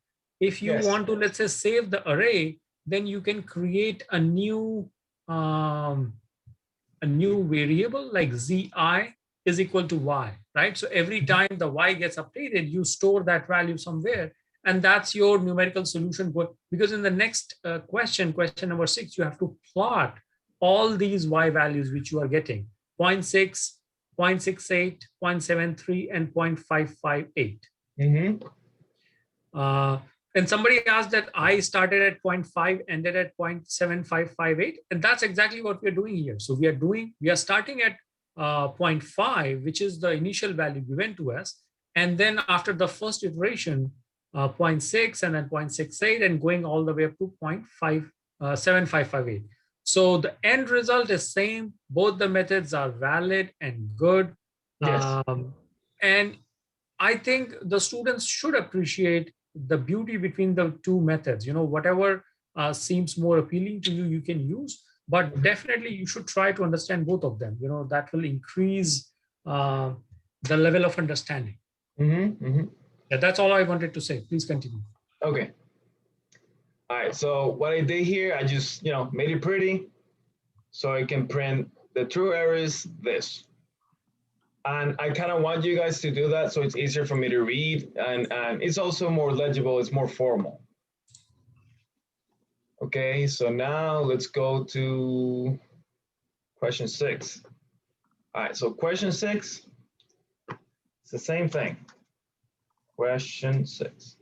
If you want to, let's say, save the array, then you can create a new variable like zi is equal to y, right? So every time the y gets updated, you store that value somewhere, and that's your numerical solution. Because in the next question number 6, you have to plot all these y values which you are getting: 0.6, 0.68, 0.73, and 0.558. And somebody asked that I started at 0.5, ended at 0.7558, and that's exactly what we're doing here. So we are starting at 0.5, which is the initial value given to us, and then after the first iteration, 0.6 and then 0.68, and going all the way up to 0.7558. So the end result is same. Both the methods are valid and good. Yes. And I think the students should appreciate the beauty between the two methods. Whatever seems more appealing to you, you can use, but definitely you should try to understand both of them. That will increase the level of understanding. Yeah, that's all I wanted to say. Please continue. Okay. All right. So what I did here, I just, made it pretty so I can print the true errors this. And I kind of want you guys to do that so it's easier for me to read, and it's also more legible, it's more formal. Okay, so now let's go to question 6. All right, so question 6, it's the same thing. Question 6,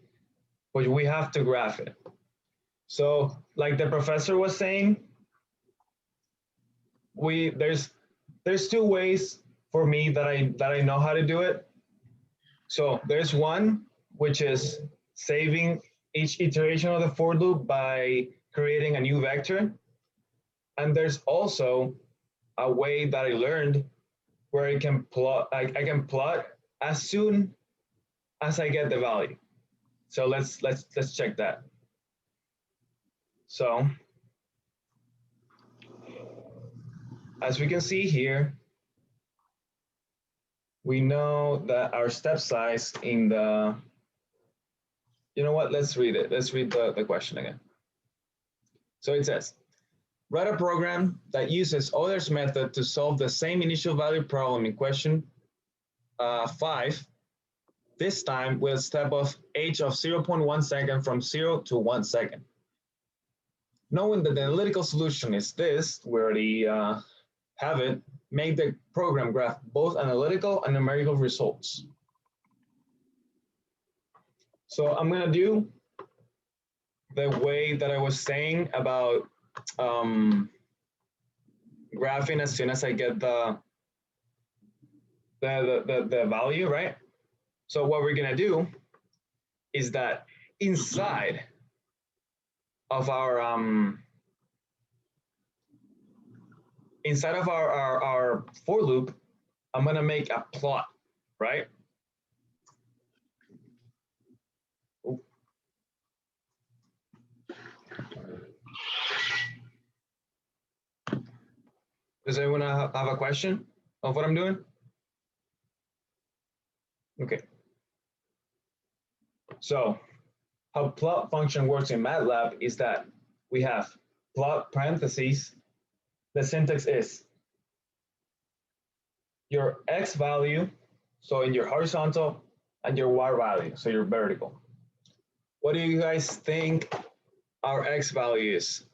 but we have to graph it. So like the professor was saying, there's 2 ways for me that I know how to do it. So there's one, which is saving each iteration of the for loop by creating a new vector. And there's also a way that I learned where I can plot as soon as I get the value. So let's check that. So as we can see here, we know that our step size in the, let's read it. Let's read the question again. So it says, write a program that uses Euler's method to solve the same initial value problem in question 5, this time with a step of h of 0.1 second from 0 to 1 second. Knowing that the analytical solution is this, we already have it, make the program graph both analytical and numerical results. So I'm going to do the way that I was saying about graphing as soon as I get the value, right? So what we're going to do is that inside of our for loop, I'm going to make a plot, right? Does anyone have a question of what I'm doing? Okay. So how plot function works in MATLAB is that we have plot parentheses. The syntax is your x value, so in your horizontal, and your y value, so your vertical. What do you guys think our x value is?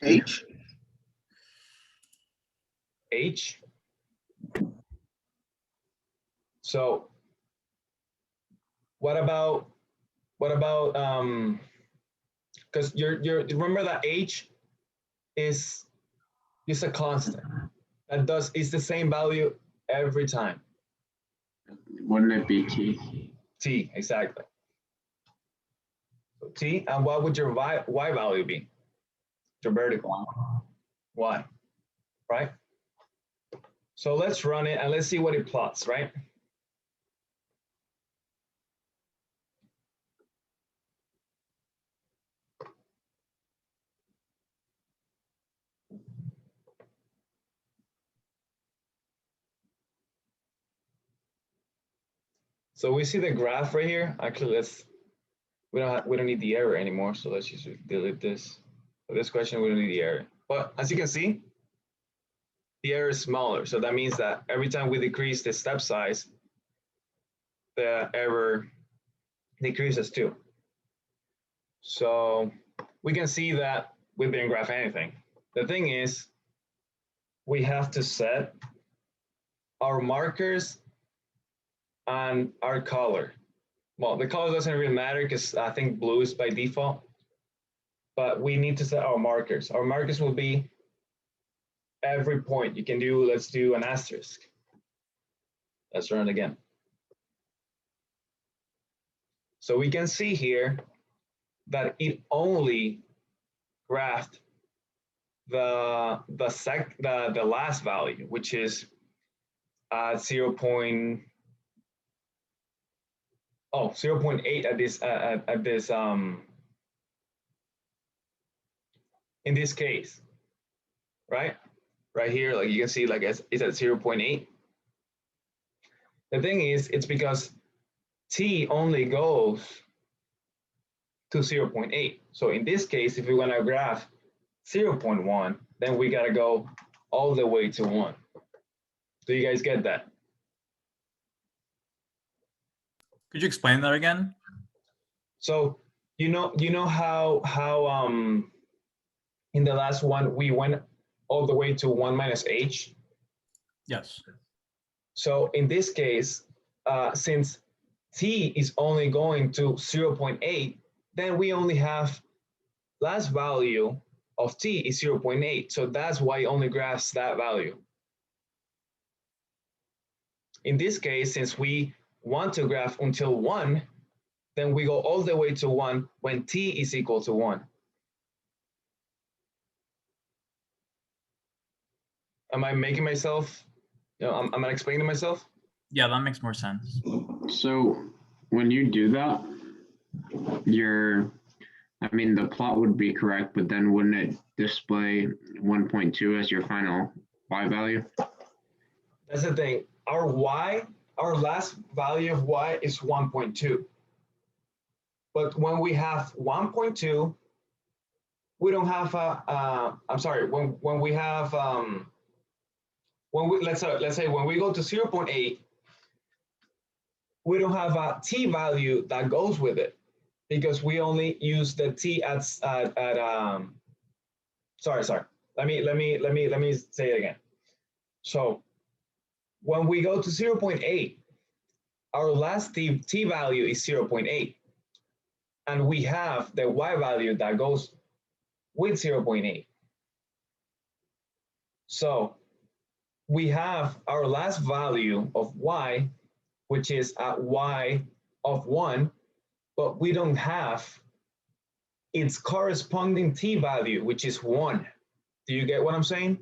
H. H. So what about because you're remember that H is a constant that is the same value every time. Wouldn't it be T? T, exactly. So T, and what would your y value be? Your vertical. Y, right? So let's run it and let's see what it plots, right? So we see the graph right here. Actually, we don't need the error anymore. So let's just delete this. For this question, we don't need the error. But as you can see, the error is smaller. So that means that every time we decrease the step size, the error decreases too. So we can see that we didn't graph anything. The thing is, we have to set our markers and our color. Well, the color doesn't really matter because I think blue is by default, but we need to set our markers. Our markers will be every point. You can do, let's do an asterisk. Let's run it again. So we can see here that it only graphed the last value, which is 0.8 at this in this case, right here, like you can see, like it's at 0.8. The thing is, it's because t only goes to 0.8. So in this case, if we want to graph 0.1, then we got to go all the way to 1. Do you guys get that? Could you explain that again? So you know how in the last one we went all the way to 1 minus h? Yes. So in this case, since t is only going to 0.8, then we only have last value of t is 0.8. So that's why it only graphs that value. In this case, since we want to graph until 1, then we go all the way to 1 when t is equal to 1. Am I making myself, am I explaining myself? Yeah, that makes more sense. So when you do that, the plot would be correct, but then wouldn't it display 1.2 as your final y value? That's the thing. Our last value of y is 1.2. But when we have 1.2, we don't have when we have let's say when we go to 0.8, we don't have a t value that goes with it because we only use the t at sorry. Let me say it again. So when we go to 0.8, our last t value is 0.8, and we have the y value that goes with 0.8. So we have our last value of y, which is at y of 1, but we don't have its corresponding t value, which is 1. Do you get what I'm saying?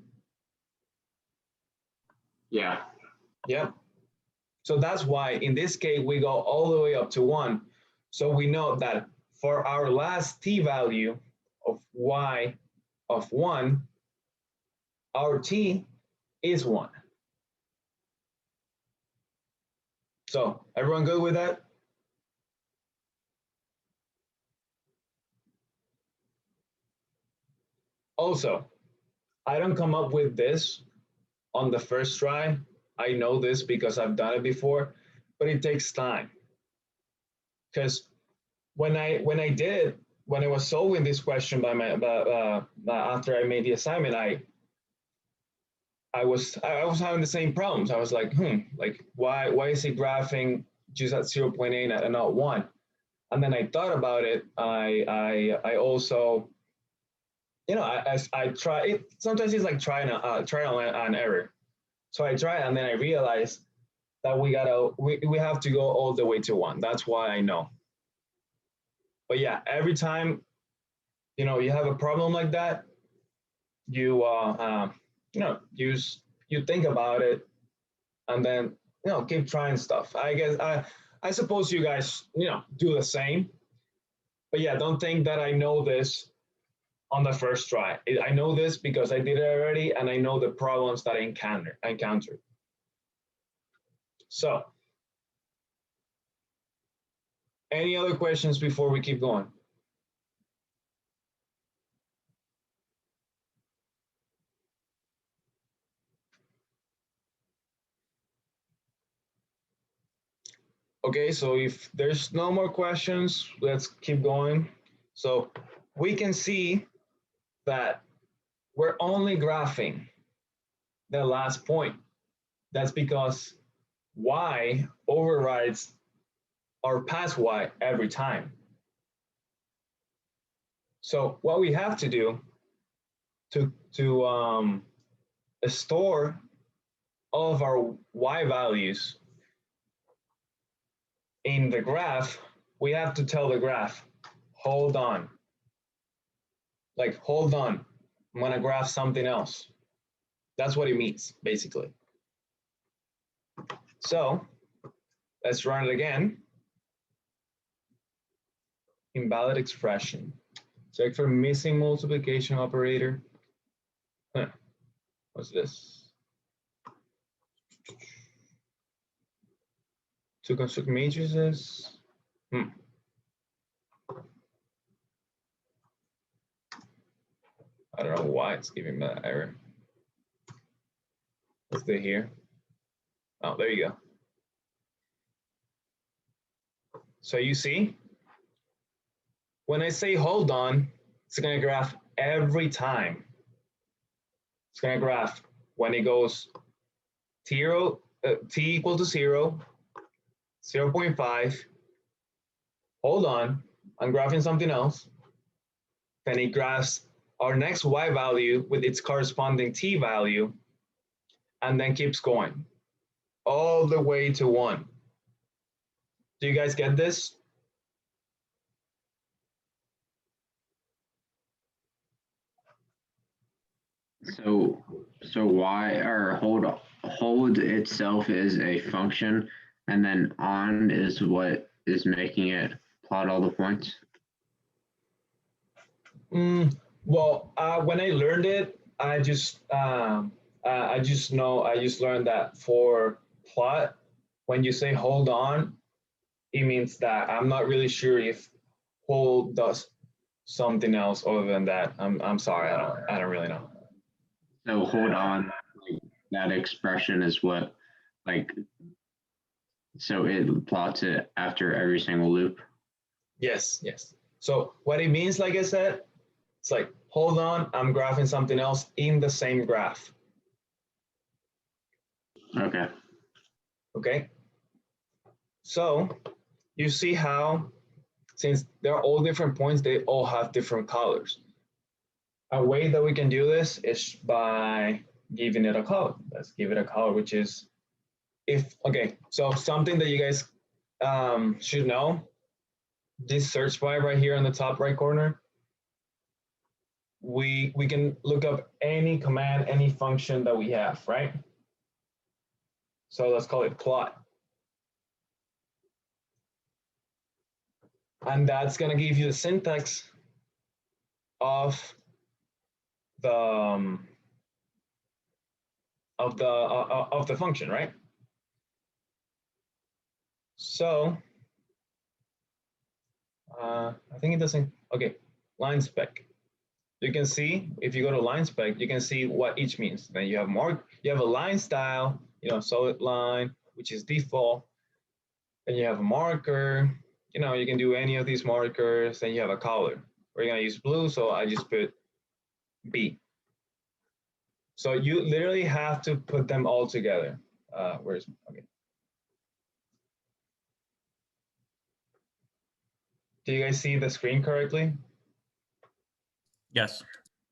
Yeah. Yep. So that's why in this case, we go all the way up to 1. So we know that for our last t value of y of 1, our t is 1. So everyone good with that? Also, I don't come up with this on the first try. I know this because I've done it before, but it takes time. Because when I was solving this question after I made the assignment, I was having the same problems. I was like, like why is it graphing just at 0.8 and not 1? And then I thought about it. I also, I try it. Sometimes it's like trial and error. So I tried, and then I realized that we have to go all the way to 1. That's why I know. But yeah, every time, you have a problem like that, you think about it, and then keep trying stuff. I guess I suppose you guys do the same. But yeah, don't think that I know this on the first try. I know this because I did it already, and I know the problems that I encountered. So, any other questions before we keep going? Okay, so if there's no more questions, let's keep going. So we can see that we're only graphing the last point. That's because y overrides our past y every time. So what we have to do to store all of our y values in the graph, we have to tell the graph, hold on. Like, hold on, I'm gonna graph something else. That's what it means, basically. So let's run it again. Invalid expression. Check for missing multiplication operator. What's this? To construct matrices. I don't know why it's giving me that error. Let's do here. Oh, there you go. So you see, when I say hold on, it's gonna graph every time. It's gonna graph when it goes t equal to 0, 0.5, hold on, I'm graphing something else. Then it graphs our next y value with its corresponding t value, and then keeps going all the way to 1. Do you guys get this? So y or hold itself is a function, and then on is what is making it plot all the points. Well, when I learned it, I just learned that for plot, when you say hold on, it means that I'm not really sure if hold does something else other than that. I'm sorry, I don't really know. So hold on, like, that expression is what, like, so it plots it after every single loop. Yes. So what it means, like I said, it's like, hold on, I'm graphing something else in the same graph. Okay. So you see how, since they're all different points, they all have different colors. A way that we can do this is by giving it a color. Let's give it a color, which is so something that you guys should know, this search bar right here on the top right corner, we can look up any command, any function that we have, right? So let's call it plot. And that's gonna give you the syntax of the function, right? So I think it doesn't. Okay, line spec. You can see, if you go to line spec, you can see what each means. Then you have you have a line style, solid line, which is default. Then you have a marker, you can do any of these markers. Then you have a color. We're gonna use blue, so I just put B. So you literally have to put them all together. Okay. Do you guys see the screen correctly? Yes.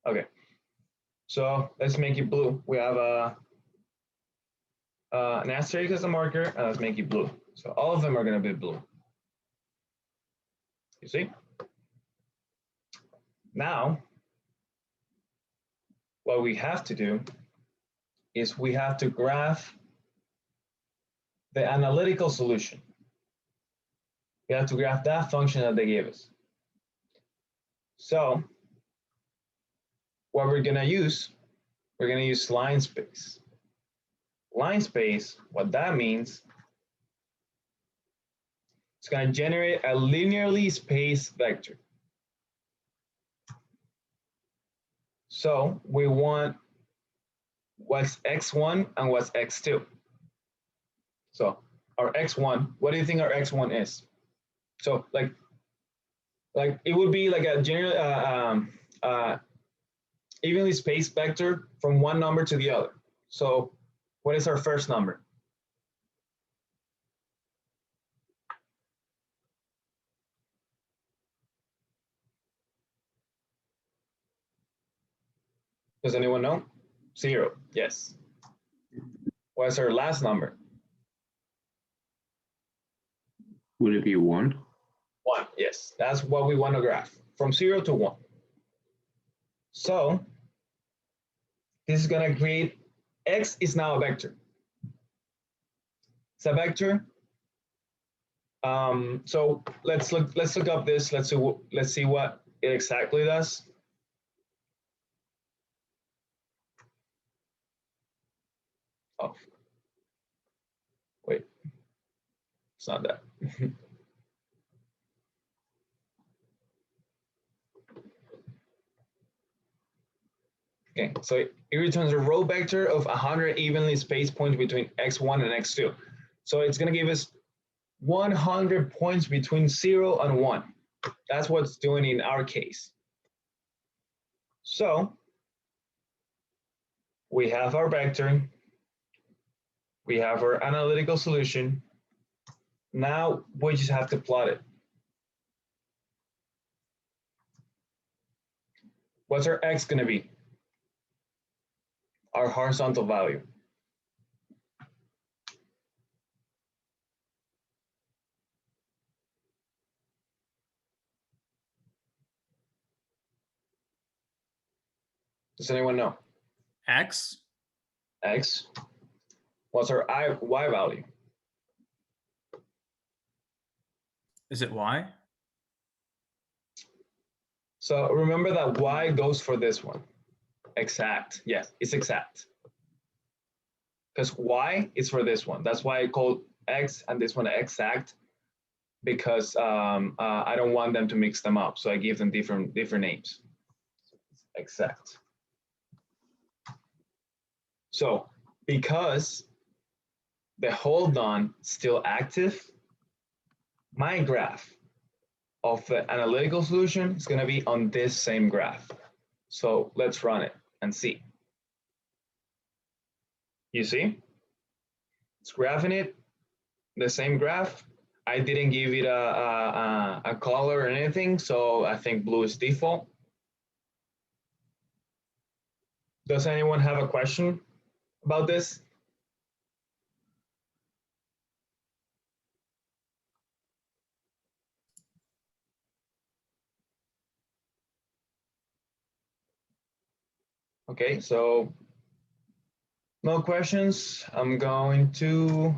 Okay. So let's make it blue. We have an asterisk as a marker, and let's make it blue. So all of them are going to be blue. You see? Now, what we have to do is we have to graph the analytical solution. We have to graph that function that they gave us. So what we're going to use line space. Line space, what that means, it's going to generate a linearly spaced vector. So we want what's x1 and what's x2. So our x1, what do you think our x1 is? So like it would be like a general evenly spaced vector from one number to the other. So what is our first number? Does anyone know? 0, yes. What's our last number? Would it be 1? 1, yes. That's what we want to graph, from 0 to 1. So this is going to create, x is now a vector. It's a vector. So let's look up this. Let's see what it exactly does. Oh, wait, it's not that. Okay, so it returns a row vector of 100 evenly spaced points between x1 and x2. So it's going to give us 100 points between 0 and 1. That's what it's doing in our case. So we have our vector. We have our analytical solution. Now we just have to plot it. What's our x going to be? Our horizontal value. Does anyone know? X. X. What's our y value? Is it Y? So remember that y goes for this one. Exact. Yes, it's exact. Because y is for this one. That's why I called x and this one exact, because I don't want them to mix them up. So I give them different names. Exact. So because the hold on still active, my graph of the analytical solution is going to be on this same graph. So let's run it and see. You see? It's graphing it, the same graph. I didn't give it a color or anything, so I think blue is default. Does anyone have a question about this? Okay, so no questions. I'm going to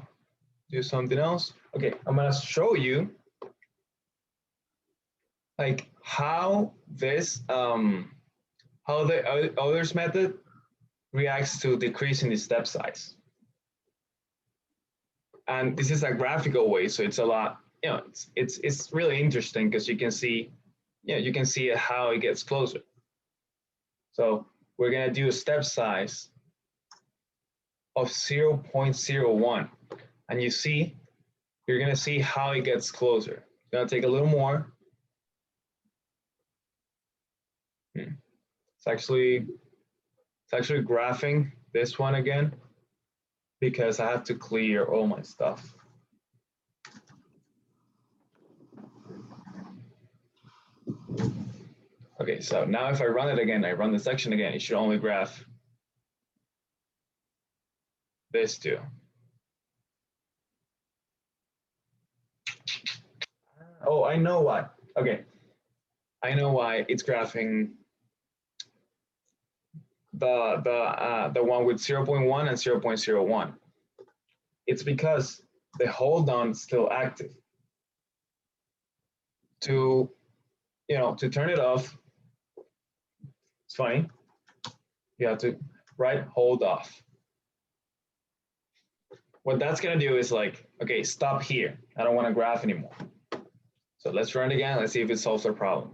do something else. Okay, I'm gonna show you like how this how the others method reacts to decreasing the step size. And this is a graphical way, so it's a lot, you know, it's really interesting because you can see, you can see how it gets closer. So we're gonna do a step size of 0.01, and you're gonna see how it gets closer. It's gonna take a little more. It's actually graphing this one again because I have to clear all my stuff. Okay, so now if I run it again, I run the section again, it should only graph this two. Oh, I know why. Okay, I know why it's graphing the one with 0.1 and 0.01. It's because the hold on is still active. To turn it off, it's funny. You have to write hold off. What that's gonna do is like, okay, stop here. I don't want to graph anymore. So let's run it again. Let's see if it solves our problem.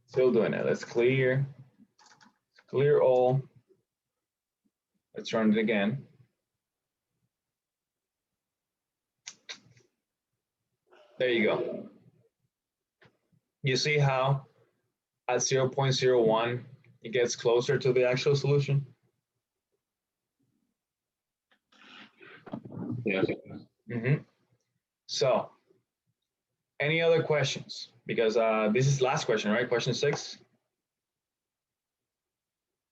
Still doing it. Let's clear. clear all. Let's run it again. There you go. You see how at 0.01, it gets closer to the actual solution? Yes. Mm-hmm. So, any other questions? Because this is last question, right? Question 6?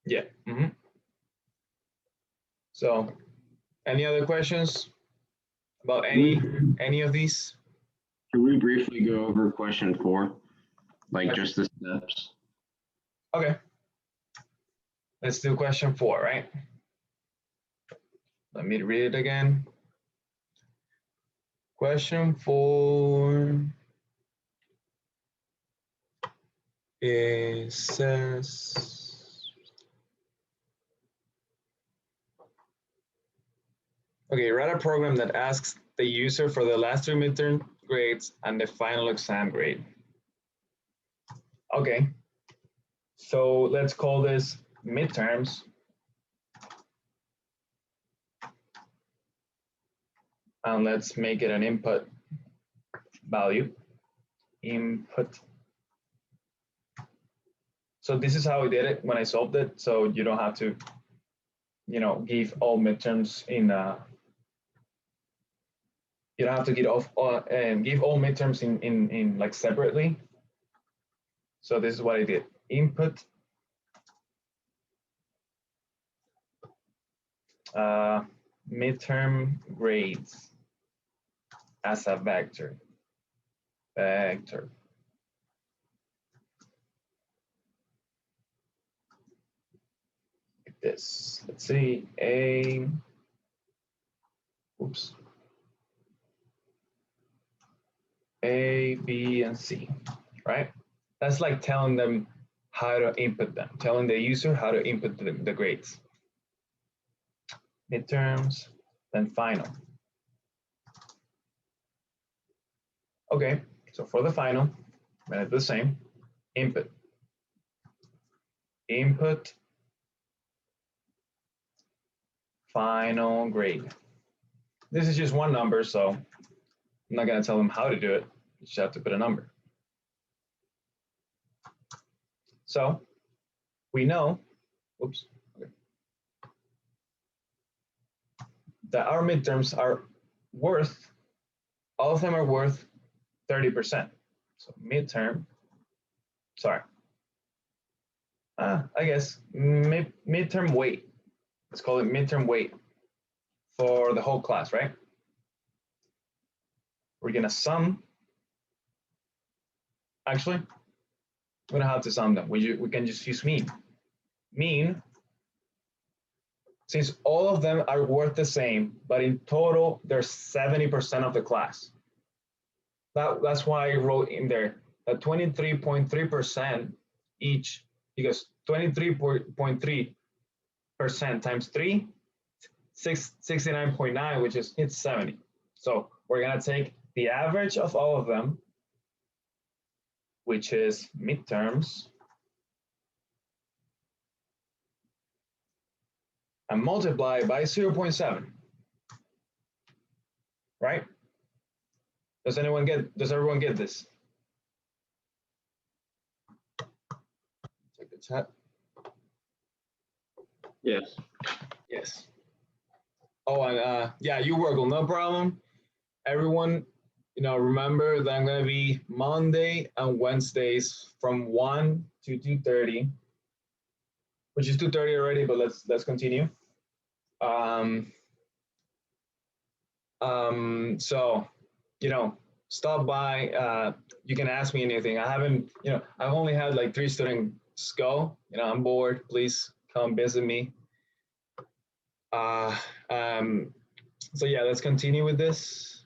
Yeah. Mm-hmm. So, any other questions about any of these? Can we briefly go over question 4? Like just the steps? Okay. Let's do question 4, right? Let me read it again. Question 4. It says, okay, write a program that asks the user for the last 2 midterm grades and the final exam grade. Okay, so let's call this midterms. And let's make it an input value. Input. So this is how I did it when I solved it. So you don't have to, give all midterms in you don't have to give all midterms in like separately. So this is what I did. Input midterm grades as a vector. Vector. Like this. Let's see. A, B, and C, right? That's like telling them how to input them, telling the user how to input the grades. Midterms, then final. Okay, so for the final, I'm gonna do the same. Input. Input. Final grade. This is just one number, so I'm not gonna tell them how to do it. You just have to put a number. So we know, that our midterms are worth, all of them are worth 30%. So midterm, sorry. I guess midterm weight. Let's call it midterm weight for the whole class, right? We're gonna sum. Actually, we don't have to sum them. We can just use mean. Mean, since all of them are worth the same, but in total, they're 70% of the class. That's why I wrote in there that 23.3% each, because 23.3% times 3, 69.9, which is it's 70. So we're gonna take the average of all of them, which is midterms, and multiply by 0.7, right? Does everyone get this? Check the chat. Yes. Yes. Oh, and yeah, you Wurgle, no problem. Everyone, remember that I'm gonna be Monday and Wednesdays from 1 to 2:30, which is 2:30 already, but let's continue. So, stop by. You can ask me anything. I haven't, I've only had like 3 students go. I'm bored. Please come visit me. So yeah, let's continue with this.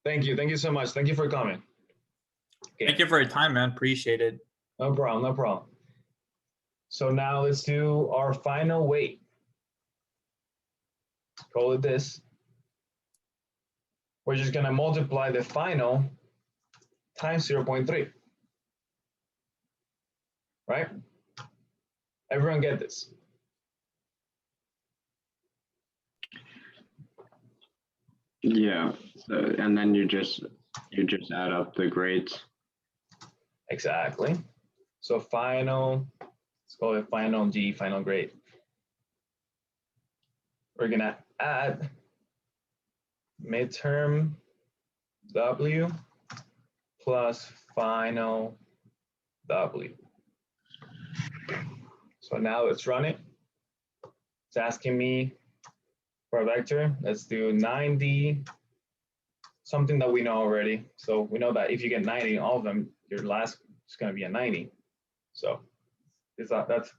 Thank you so much. Thank you for coming. Okay. Thank you for your time, man. Appreciate it. No problem. So now let's do our final weight. Call it this. We're just gonna multiply the final times 0.3, right? Everyone get this? Yeah. So, and then you just add up the grades. Exactly. So final, let's call it final G, final grade. We're gonna add midterm W plus final W. So now let's run it. It's asking me for a vector. Let's do 90, something that we know already. So we know that if you get 90 in all of them, your last is going to be a 90. So that's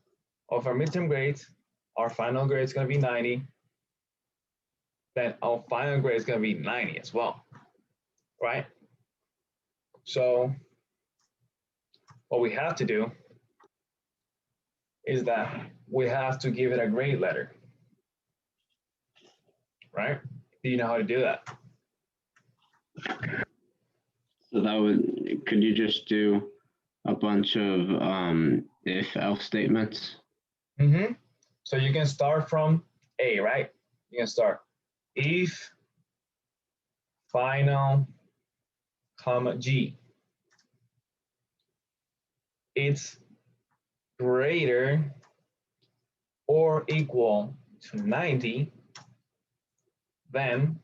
of our midterm grades. Our final grade is going to be 90. Then our final grade is going to be 90 as well, right? So what we have to do is that we have to give it a grade letter, right? Do you know how to do that? So that would, could you just do a bunch of if else statements? Mm-hmm. So you can start from A, right? You can start if final comma G, it's greater or equal to 90, then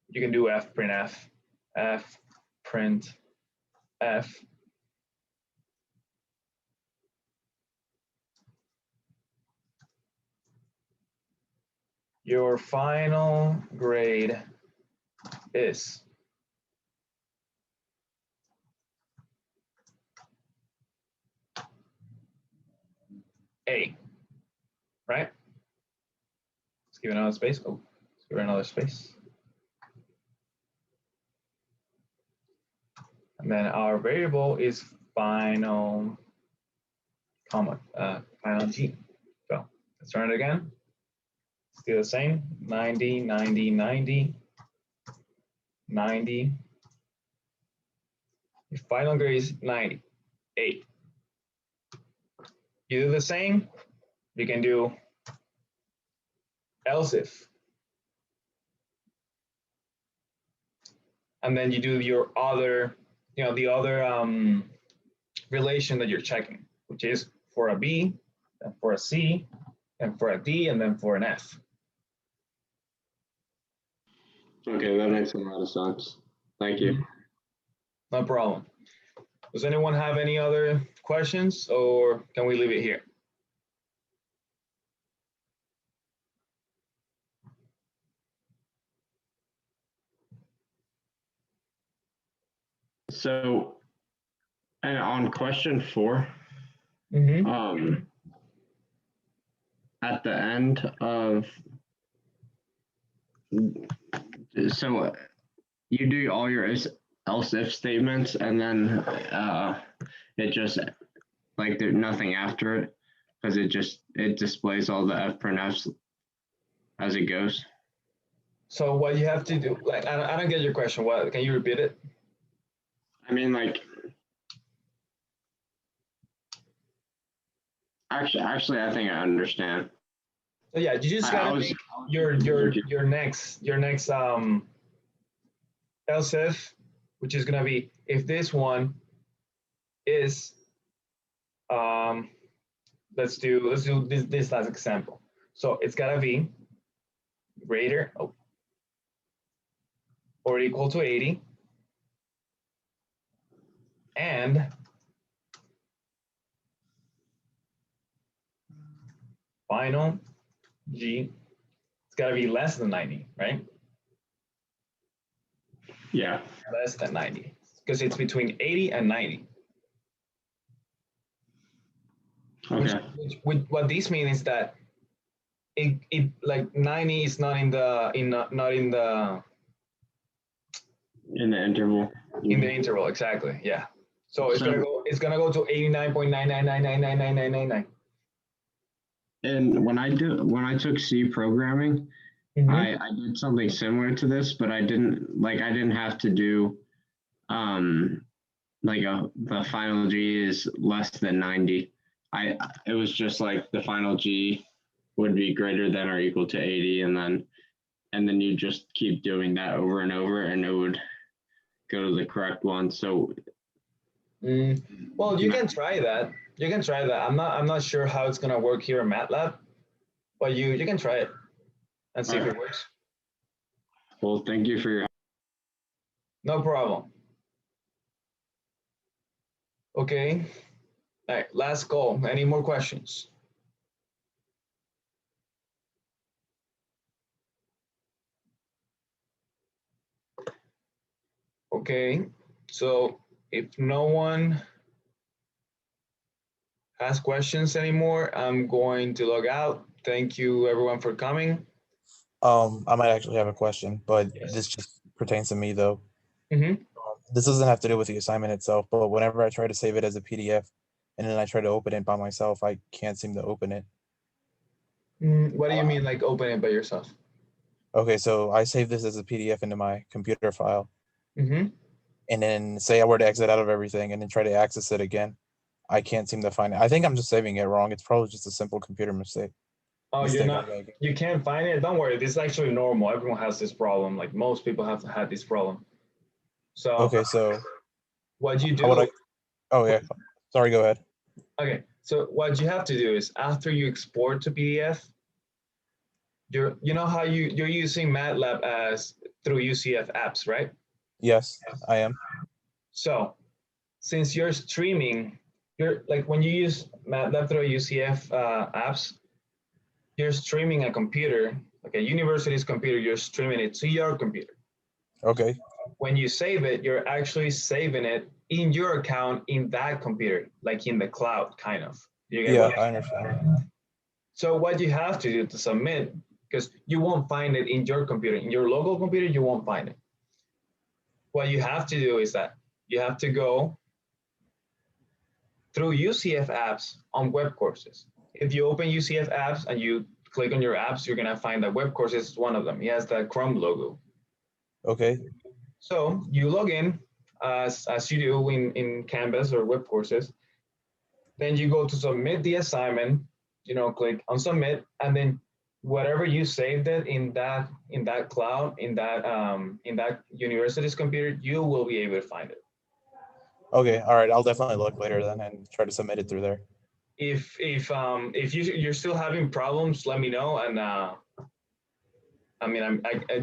you can do F print F, F print F. Your final grade is A, right? Let's give it another space. Oh, let's give it another space. And then our variable is final comma, final G. So let's run it again. Still the same, 90, 90, 90, 90. Your final grade is 90, 8. You do the same, you can do else if. And then you do your other, the other relation that you're checking, which is for a B, and for a C, and for a D, and then for an F. Okay, that makes a lot of sense. Thank you. No problem. Does anyone have any other questions, or can we leave it here? So, and on question 4, at the end of, so you do all your else if statements, and then it just, like, there's nothing after it, because it displays all the F print Fs as it goes. So what you have to do, like, I don't get your question. What, can you repeat it? I mean, like, actually, I think I understand. So yeah, you just gotta make your next else if, which is gonna be if this one is let's do this last example. So it's gotta be greater or equal to 80, and final G, it's gotta be less than 90, right? Yeah. Less than 90, because it's between 80 and 90. Okay. Which what this means is that it like 90 is not in the interval. In the interval, exactly. Yeah. So it's gonna go to 89.999999999. And when I took C programming, I did something similar to this, but I didn't have to do the final G is less than 90. it was just like the final G would be greater than or equal to 80, and then you just keep doing that over and over, and it would go to the correct one. So, well, you can try that. You can try that. I'm not sure how it's gonna work here in MATLAB, but you can try it and see if it works. Well, thank you for your. No problem. Okay. All right, last call. Any more questions? Okay, so if no one has questions anymore, I'm going to log out. Thank you everyone for coming. I might actually have a question, but Yes. this just pertains to me though. Mm-hmm. This doesn't have to do with the assignment itself, but whenever I try to save it as a PDF and then I try to open it by myself, I can't seem to open it. What do you mean, like open it by yourself? Okay, so I save this as a PDF into my computer file. Mm-hmm. And then say I were to exit out of everything and then try to access it again, I can't seem to find it. I think I'm just saving it wrong. It's probably just a simple computer mistake. Oh, you're not, you can't find it? Don't worry, this is actually normal. Everyone has this problem. Like most people have had this problem. So okay, so what you do? Oh yeah, sorry, go ahead. Okay, so what you have to do is after you export to PDF, you know how you're using MATLAB as through UCF apps, right? Yes, I am. So since you're streaming, you're like when you use MATLAB through UCF apps, you're streaming a computer, like a university's computer, you're streaming it to your computer. Okay. When you save it, you're actually saving it in your account in that computer, like in the cloud, kind of. Yeah, I understand. So what you have to do to submit, because you won't find it in your computer, in your local computer, you won't find it. What you have to do is that you have to go through UCF apps on web courses. If you open UCF apps and you click on your apps, you're gonna find that web courses is one of them. It has the Chrome logo. Okay. So you log in as you do in Canvas or web courses. Then you go to submit the assignment, click on submit, and then whatever you saved it in that cloud, in that university's computer, you will be able to find it. Okay, all right. I'll definitely look later then and try to submit it through there. If you're still having problems, let me know, and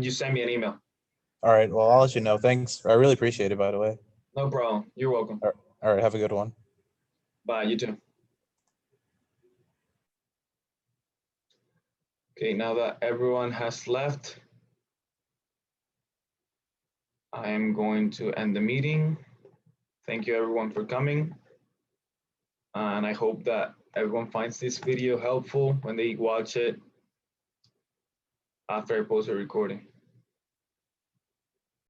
you send me an email. All right. Well, I'll let you know. Thanks. I really appreciate it, by the way. No problem. You're welcome. All right. Have a good one. Bye. You too. Okay, now that everyone has left, I am going to end the meeting. Thank you everyone for coming. And I hope that everyone finds this video helpful when they watch it after I post a recording.